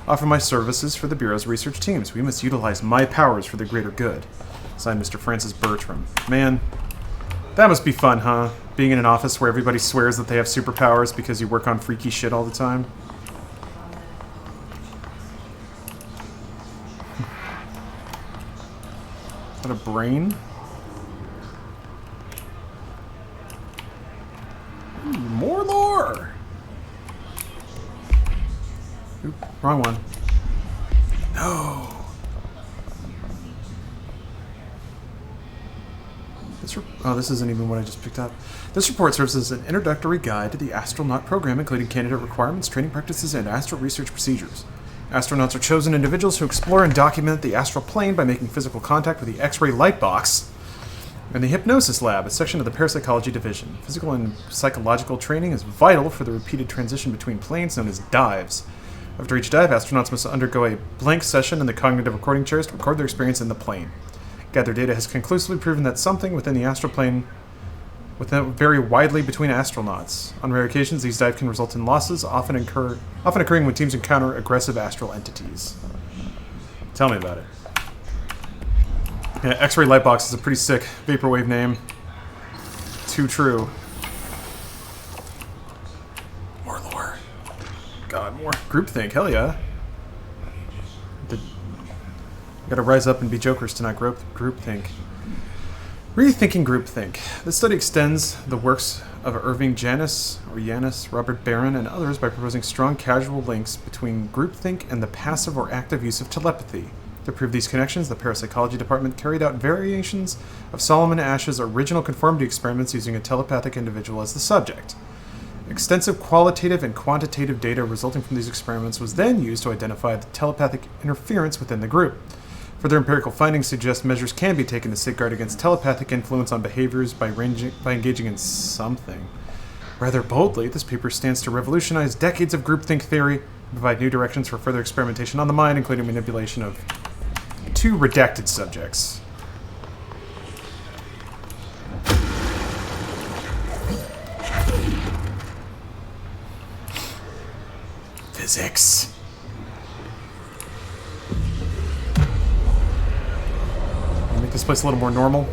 offer my services for the Bureau's research teams. We must utilize my powers for the greater good. Signed, Mr. Francis Bertram. Man, that must be fun, huh? Being in an office where everybody swears that they have superpowers because you work on freaky shit all the time. Is that a brain? Ooh, more lore! Oop, wrong one. No! This isn't even what I just picked up. This report serves as an introductory guide to the Astronaut program, including candidate requirements, training practices, and astral research procedures. Astronauts are chosen individuals who explore and document the astral plane by making physical contact with the X-ray light box and the hypnosis lab, a section of the parapsychology division. Physical and psychological training is vital for the repeated transition between planes known as dives. After each dive, astronauts must undergo a blank session in the cognitive recording chairs to record their experience in the plane. Gathered data has conclusively proven that something within the astral plane vary widely between astronauts. On rare occasions, these dives can result in losses, often occurring when teams encounter aggressive astral entities. Tell me about it. Yeah, X-ray Lightbox is a pretty sick vaporwave name. Too true. More lore. God, more. Groupthink, hell yeah. Gotta rise up and be jokers to not groupthink. Rethinking groupthink. This study extends the works of Irving Janis, Robert Barron, and others by proposing strong causal links between groupthink and the passive or active use of telepathy. To prove these connections, the parapsychology department carried out variations of Solomon Ash's original conformity experiments using a telepathic individual as the subject. Extensive qualitative and quantitative data resulting from these experiments was then used to identify the telepathic interference within the group. Further empirical findings suggest measures can be taken to safeguard against telepathic influence on behaviors by engaging in something. Rather boldly, this paper stands to revolutionize decades of groupthink theory and provide new directions for further experimentation on the mind, including manipulation of 2 redacted subjects. Physics. Make this place a little more normal.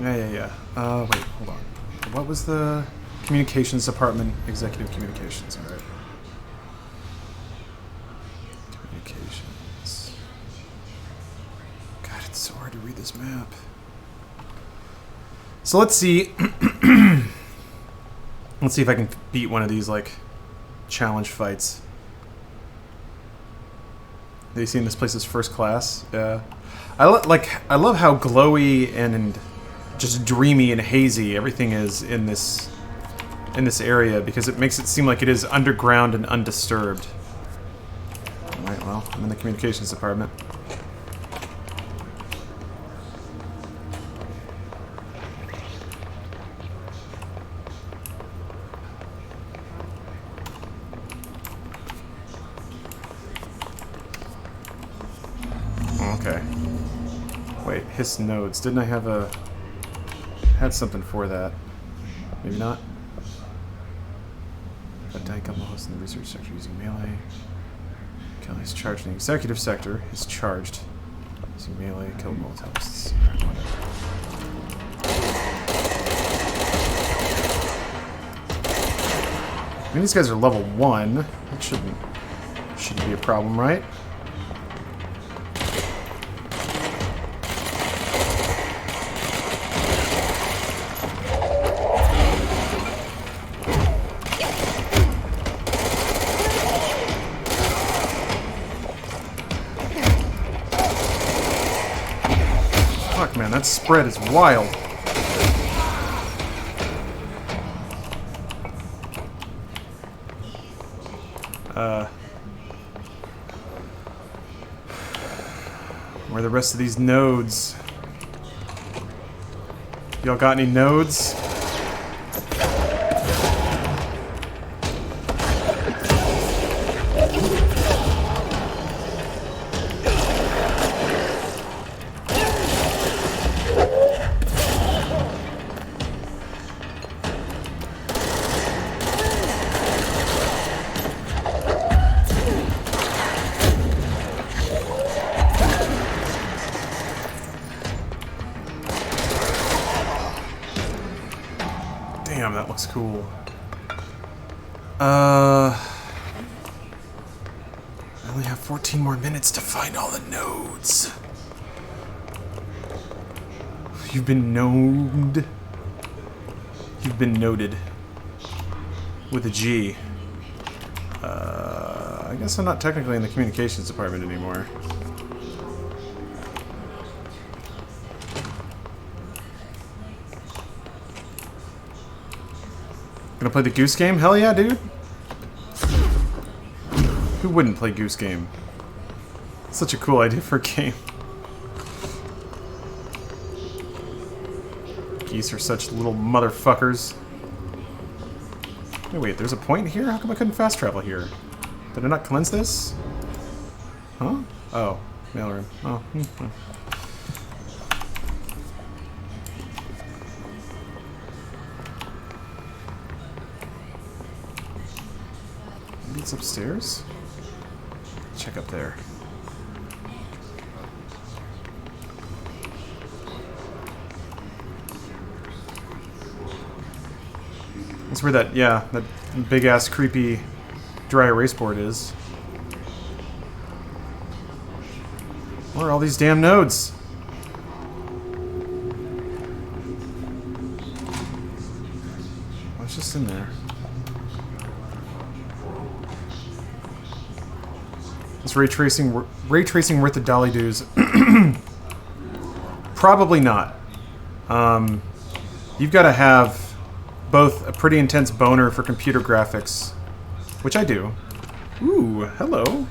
Yeah. Wait, hold on. What was the communications department? Executive communications, all right. Communications. God, it's so hard to read this map. So let's see. Let's see if I can beat one of these, like, challenge fights. Have you seen this place is first class? Yeah. I love how glowy and just dreamy and hazy everything is in this area, because it makes it seem like it is underground and undisturbed. Alright, well, I'm in the communications department. Okay. Wait, hiss nodes. Didn't I have a... had something for that. Maybe not. But Dicom host in the research sector using melee. Kelly's charged in the executive sector. Is charged using melee. Kill both hosts. I mean, these guys are level 1. That shouldn't be a problem, right? Man, that spread is wild. Where are the rest of these nodes? Y'all got any nodes? Damn, that looks cool. I only have 14 more minutes to find all the nodes. You've been node. You've been noted. With a G. I guess I'm not technically in the communications department anymore. Gonna play the Goose Game? Hell yeah, dude! Who wouldn't play Goose Game? Such a cool idea for a game. geese are such little motherfuckers. Wait, there's a point here? How come I couldn't fast travel here? Did I not cleanse this? Huh? Oh, mailroom. Oh. Maybe it's upstairs? Check up there. That's where that, yeah, that big-ass creepy dry erase board is. Where are all these damn nodes? What's just in there? Is ray tracing worth the dolly dues? Probably not. You've got to have both a pretty intense boner for computer graphics, which I do. Ooh, hello.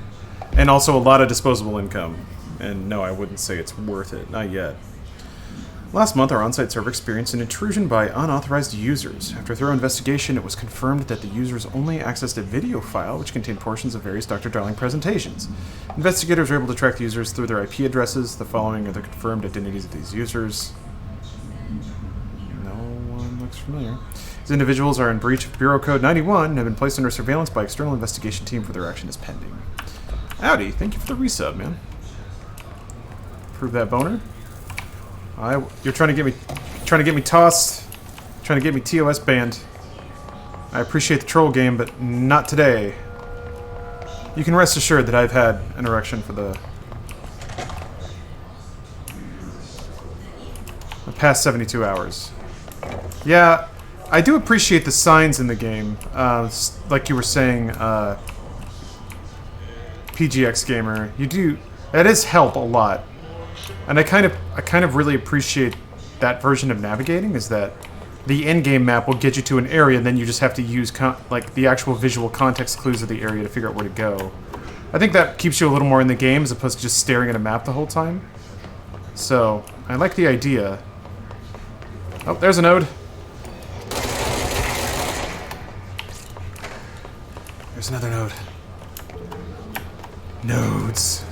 And also a lot of disposable income. And no, I wouldn't say it's worth it. Not yet. Last month, our on-site server experienced an intrusion by unauthorized users. After a thorough investigation, it was confirmed that the users only accessed a video file which contained portions of various Dr. Darling presentations. Investigators were able to track the users through their IP addresses. The following are the confirmed identities of these users. No one looks familiar. These individuals are in breach of Bureau Code 91 and have been placed under surveillance by external investigation team for their action is pending. Howdy, thank you for the resub, man. Prove that boner. You're trying to get me tossed, trying to get me TOS banned. I appreciate the troll game, but not today. You can rest assured that I've had an erection for the past 72 hours. Yeah, I do appreciate the signs in the game, like you were saying, PGX Gamer. You do, that does help a lot. And I kind of really appreciate that version of navigating, is that the end-game map will get you to an area, and then you just have to use like the actual visual context clues of the area to figure out where to go. I think that keeps you a little more in the game as opposed to just staring at a map the whole time. So, I like the idea. Oh, there's a node. There's another node. Nodes.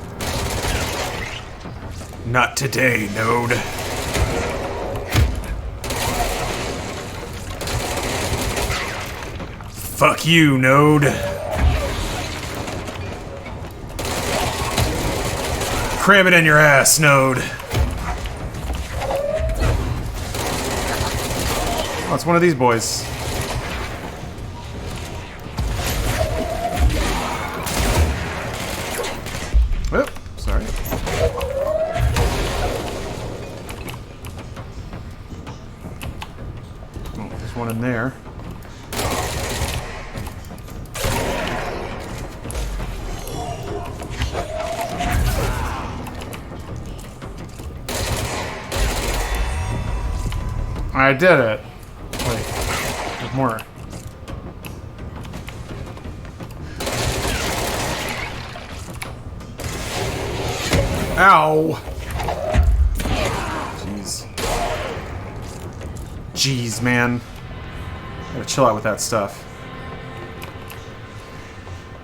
Not today, node. Fuck you, node. Cram it in your ass, node. Oh, it's one of these boys. Oh, sorry. Oh, there's one in there. I did it. Wait, there's more. Ow! Jeez. Jeez, man. Gotta chill out with that stuff.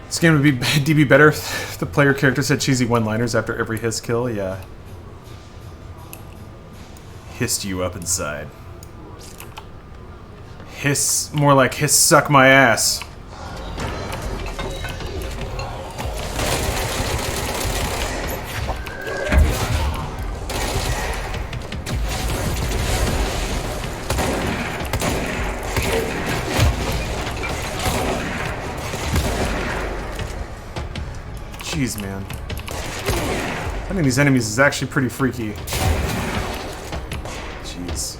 This game would be better if the player character said cheesy one-liners after every hiss kill, yeah. Hissed you up inside. Hiss, more like hiss suck my ass. Jeez, man. Fighting these enemies is actually pretty freaky. Jeez.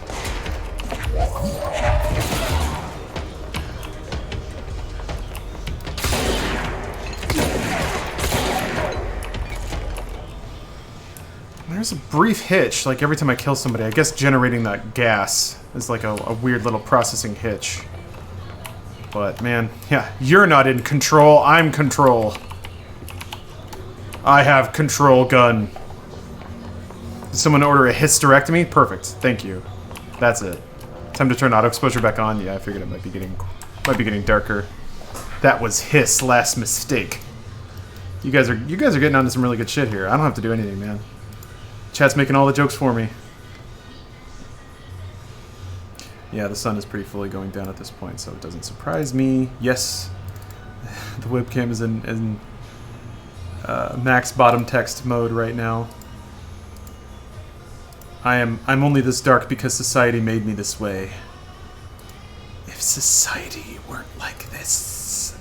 There's a brief hitch, like every time I kill somebody. I guess generating that gas is like a weird little processing hitch. But, man, yeah, you're not in control, I'm control. I have control gun. Did someone order a hysterectomy? Perfect, thank you. That's it. Time to turn auto exposure back on. Yeah, I figured it might be getting darker. That was his last mistake. You guys are getting onto some really good shit here. I don't have to do anything, man. Chat's making all the jokes for me. Yeah, the sun is pretty fully going down at this point, so it doesn't surprise me. Yes, the webcam is in max bottom text mode right now. I'm only this dark because society made me this way. If society weren't like this,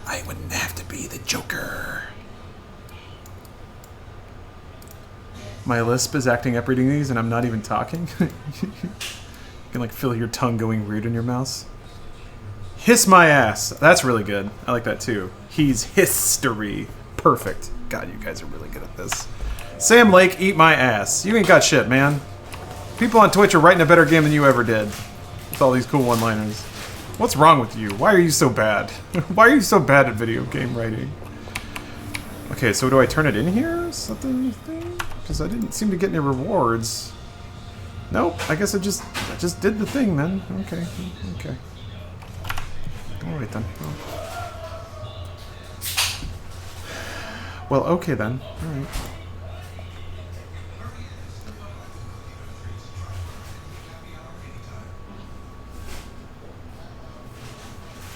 I wouldn't have to be the Joker. My lisp is acting up reading these, and I'm not even talking. You can like feel your tongue going weird in your mouse. Hiss my ass. That's really good. I like that too. He's history. Perfect. God, you guys are really good at this. Sam Lake, eat my ass. You ain't got shit, man. People on Twitch are writing a better game than you ever did. With all these cool one-liners. What's wrong with you? Why are you so bad? Why are you so bad at video game writing? Okay, so do I turn it in here? Is that the thing? Because I didn't seem to get any rewards. Nope, I guess I just did the thing then. Okay, okay. Alright then. Well, okay then. Alright.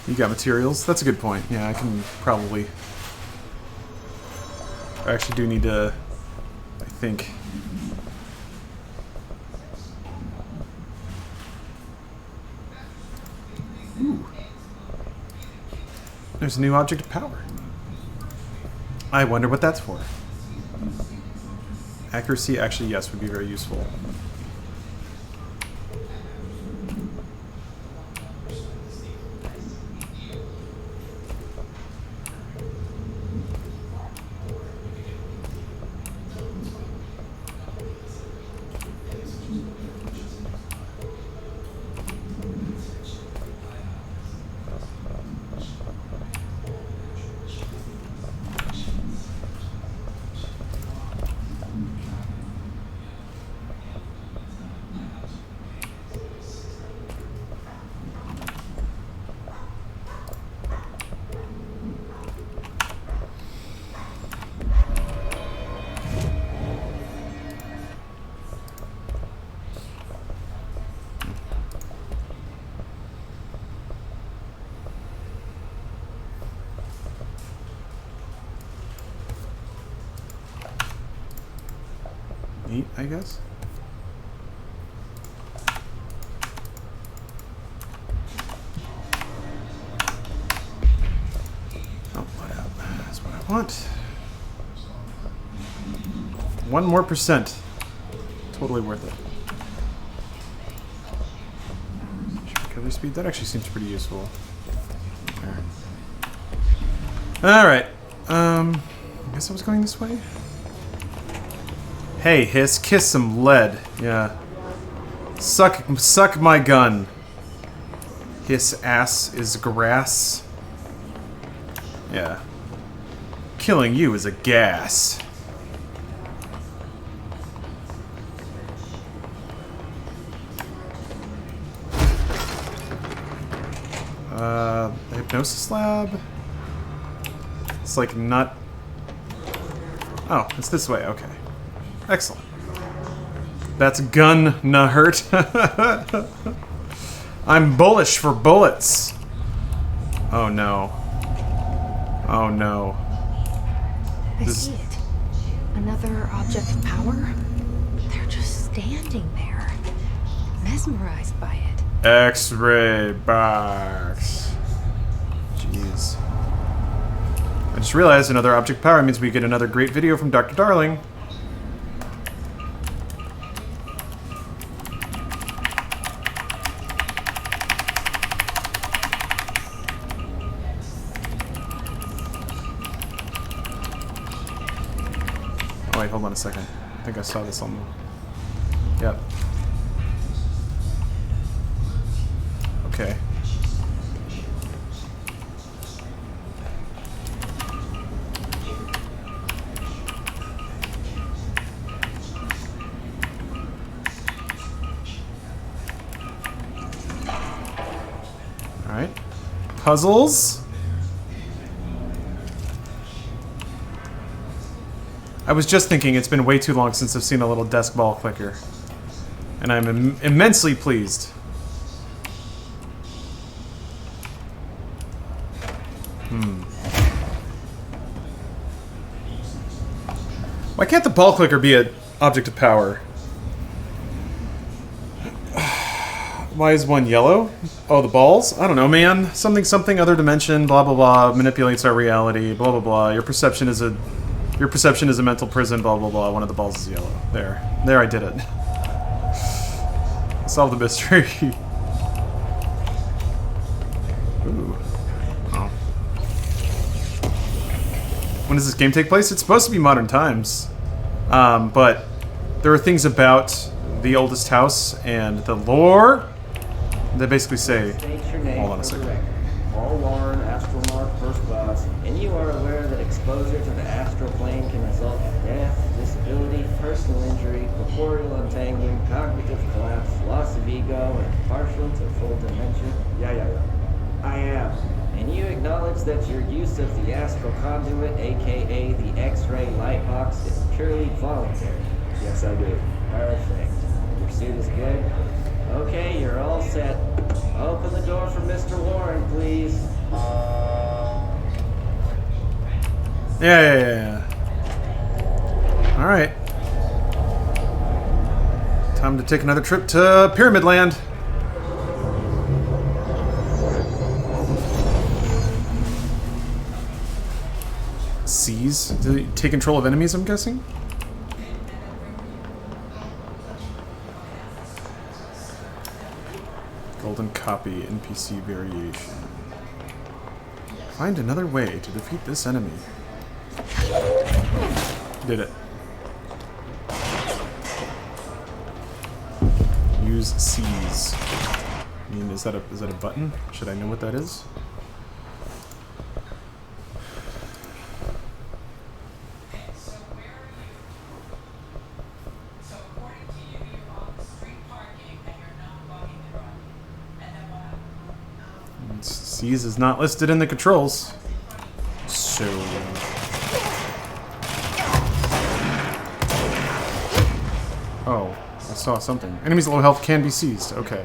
You got materials? That's a good point. Yeah, I can probably... I actually do need to... I think... Ooh. There's a new object of power. I wonder what that's for. Accuracy, actually, yes, would be very useful. Neat, I guess. Oh, that's what I want. 1 more %. Totally worth it. Recovery speed, that actually seems pretty useful. Alright. I guess I was going this way? Hey, Hiss, kiss some lead. Yeah. Suck my gun. Hiss ass is grass. Yeah. Killing you is a gas. The hypnosis lab? It's like not... Oh, it's this way, okay. Excellent. That's gonna hurt. I'm bullish for bullets. Oh no. Oh no. I see it. Another object of power? They're just standing there, mesmerized by it. X-ray box. Jeez. I just realized another object of power means we get another great video from Dr. Darling. Oh wait, hold on a second. I think I saw this on the... Yep. Okay. puzzles. I was just thinking it's been way too long since I've seen a little desk ball clicker. And I'm immensely pleased. Why can't the ball clicker be an object of power? Why is one yellow? Oh, the balls? I don't know, man. Something, something, other dimension, blah, blah, blah, manipulates our reality, blah, blah, blah. Your perception is a mental prison, blah, blah, blah. One of the balls is yellow. There, I did it. Solve the mystery. Ooh. Oh. When does this game take place? It's supposed to be modern times. But there are things about the oldest house and the lore that basically say... Hold on a second. Paul Warren, Astral Mark, First Class, and you are aware that exposure to the astral plane can result in death, disability, personal injury, corporeal untangling, cognitive collapse, loss of ego, and partial to full dementia? Yeah. I am. And you acknowledge that your use of the astral conduit, aka the X-ray light box, is purely voluntary? Yes, I do. Perfect. Your suit is good? Okay, you're all set. Open the door for Mr. Warren, please. Yeah. Alright. Time to take another trip to Pyramid Land. Seize? Do they take control of enemies, I'm guessing? Golden copy, NPC variation. Find another way to defeat this enemy. Did it. Use seize. I mean, is that a button? Should I know what that is? Seize is not listed in the controls. So... Oh, I saw something. Enemies at low health can be seized. Okay.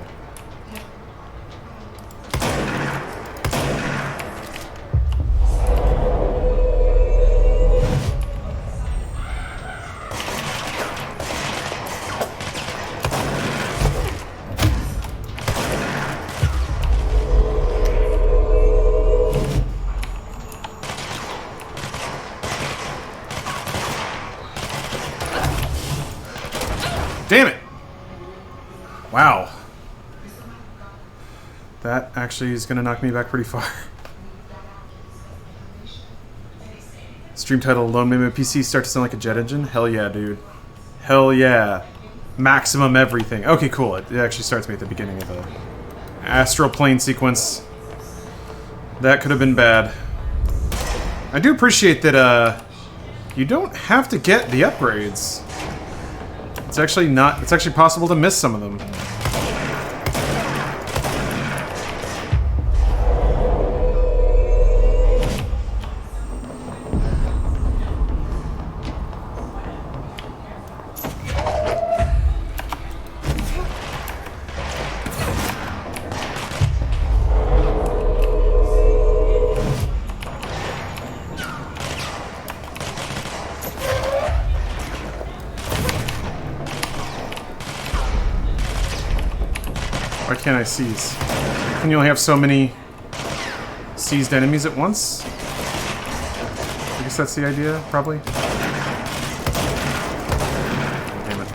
Damn it! Wow. That actually is going to knock me back pretty far. Stream title, Lone Memo PC, start to sound like a jet engine? Hell yeah, dude. Hell yeah. Maximum everything. Okay, cool. It actually starts me at the beginning of the astral plane sequence. That could have been bad. I do appreciate that, you don't have to get the upgrades. It's actually possible to miss some of them. Why can't I seize? Can you only have so many seized enemies at once? I guess that's the idea, probably. Damn it.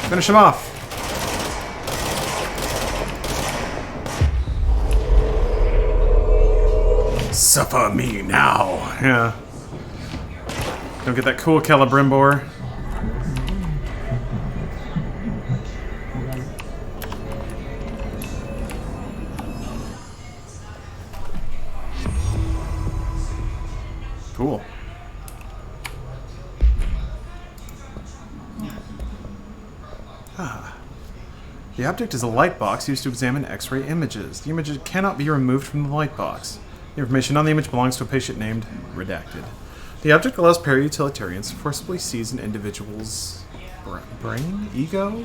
Finish him off. Suffer me now. Yeah. Don't get that cool Celebrimbor. Cool. Ah. The object is a light box used to examine X-ray images. The image cannot be removed from the light box. The information on the image belongs to a patient named Redacted. The object allows para-utilitarians to forcibly seize an individual's brain? Ego?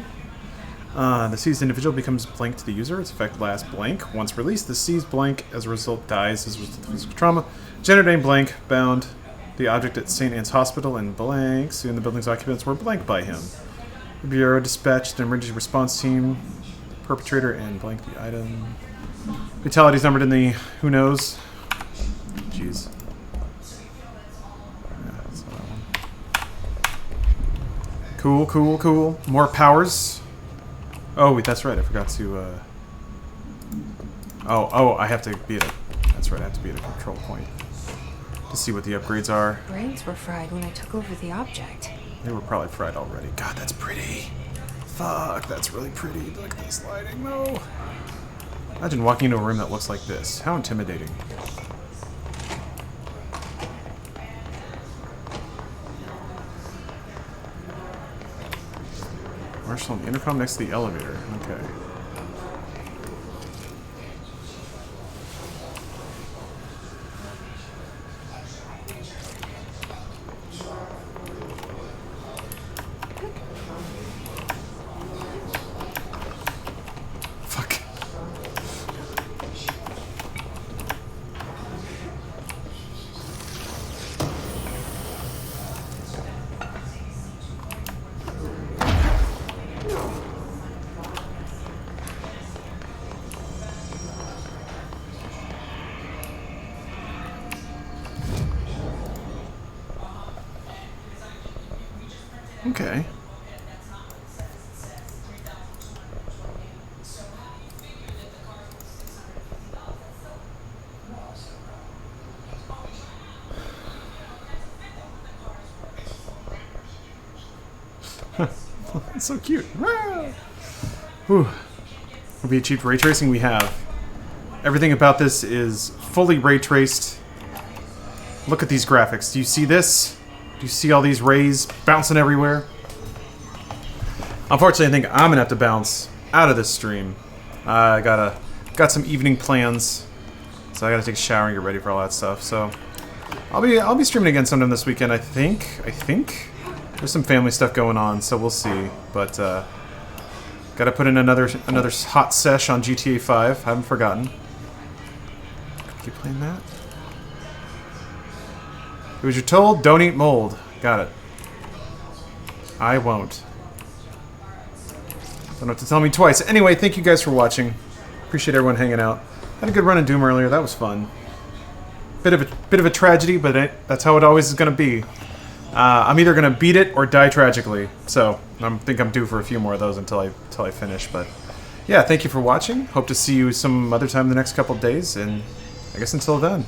The seized individual becomes blank to the user. Its effect lasts blank. Once released, the seized blank, as a result, dies as a result of physical trauma. Generating blank, bound the object at St. Anne's Hospital in blank. Soon the building's occupants were blanked by him. The Bureau dispatched an emergency response team, perpetrator, and blank the item. Fatalities numbered in the who knows. Jeez. Yeah, that's that one. Cool, cool, cool. More powers. Oh, wait, that's right. I forgot to. Oh, I have to be at a. That's right. I have to be at a control point to see what the upgrades are. Brains were fried when I took over the object. They were probably fried already. God, that's pretty. Fuck, that's really pretty. Look at this lighting, no. Imagine walking into a room that looks like this. How intimidating. Marshall on the intercom next to the elevator. Okay. Fuck. Okay. It's so cute. Whew. Have we achieved ray tracing? We have. Everything about this is fully ray traced. Look at these graphics. Do you see this? Do you see all these rays bouncing everywhere? Unfortunately, I think I'm gonna have to bounce out of this stream. I got some evening plans, so I gotta take a shower and get ready for all that stuff. So I'll be streaming again sometime this weekend. I think there's some family stuff going on, so we'll see. But gotta put in another hot sesh on GTA 5. Haven't forgotten. Keep playing that. Do as you're told, don't eat mold. Got it. I won't. Don't have to tell me twice. Anyway, thank you guys for watching. Appreciate everyone hanging out. Had a good run of Doom earlier. That was fun. Bit of a tragedy, but that's how it always is going to be. I'm either going to beat it or die tragically. So I think I'm due for a few more of those until I finish. But yeah, thank you for watching. Hope to see you some other time in the next couple of days. And I guess until then,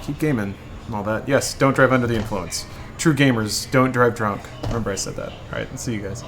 keep gaming and all that. Yes, don't drive under the influence. True gamers don't drive drunk. Remember I said that. All right, see you guys.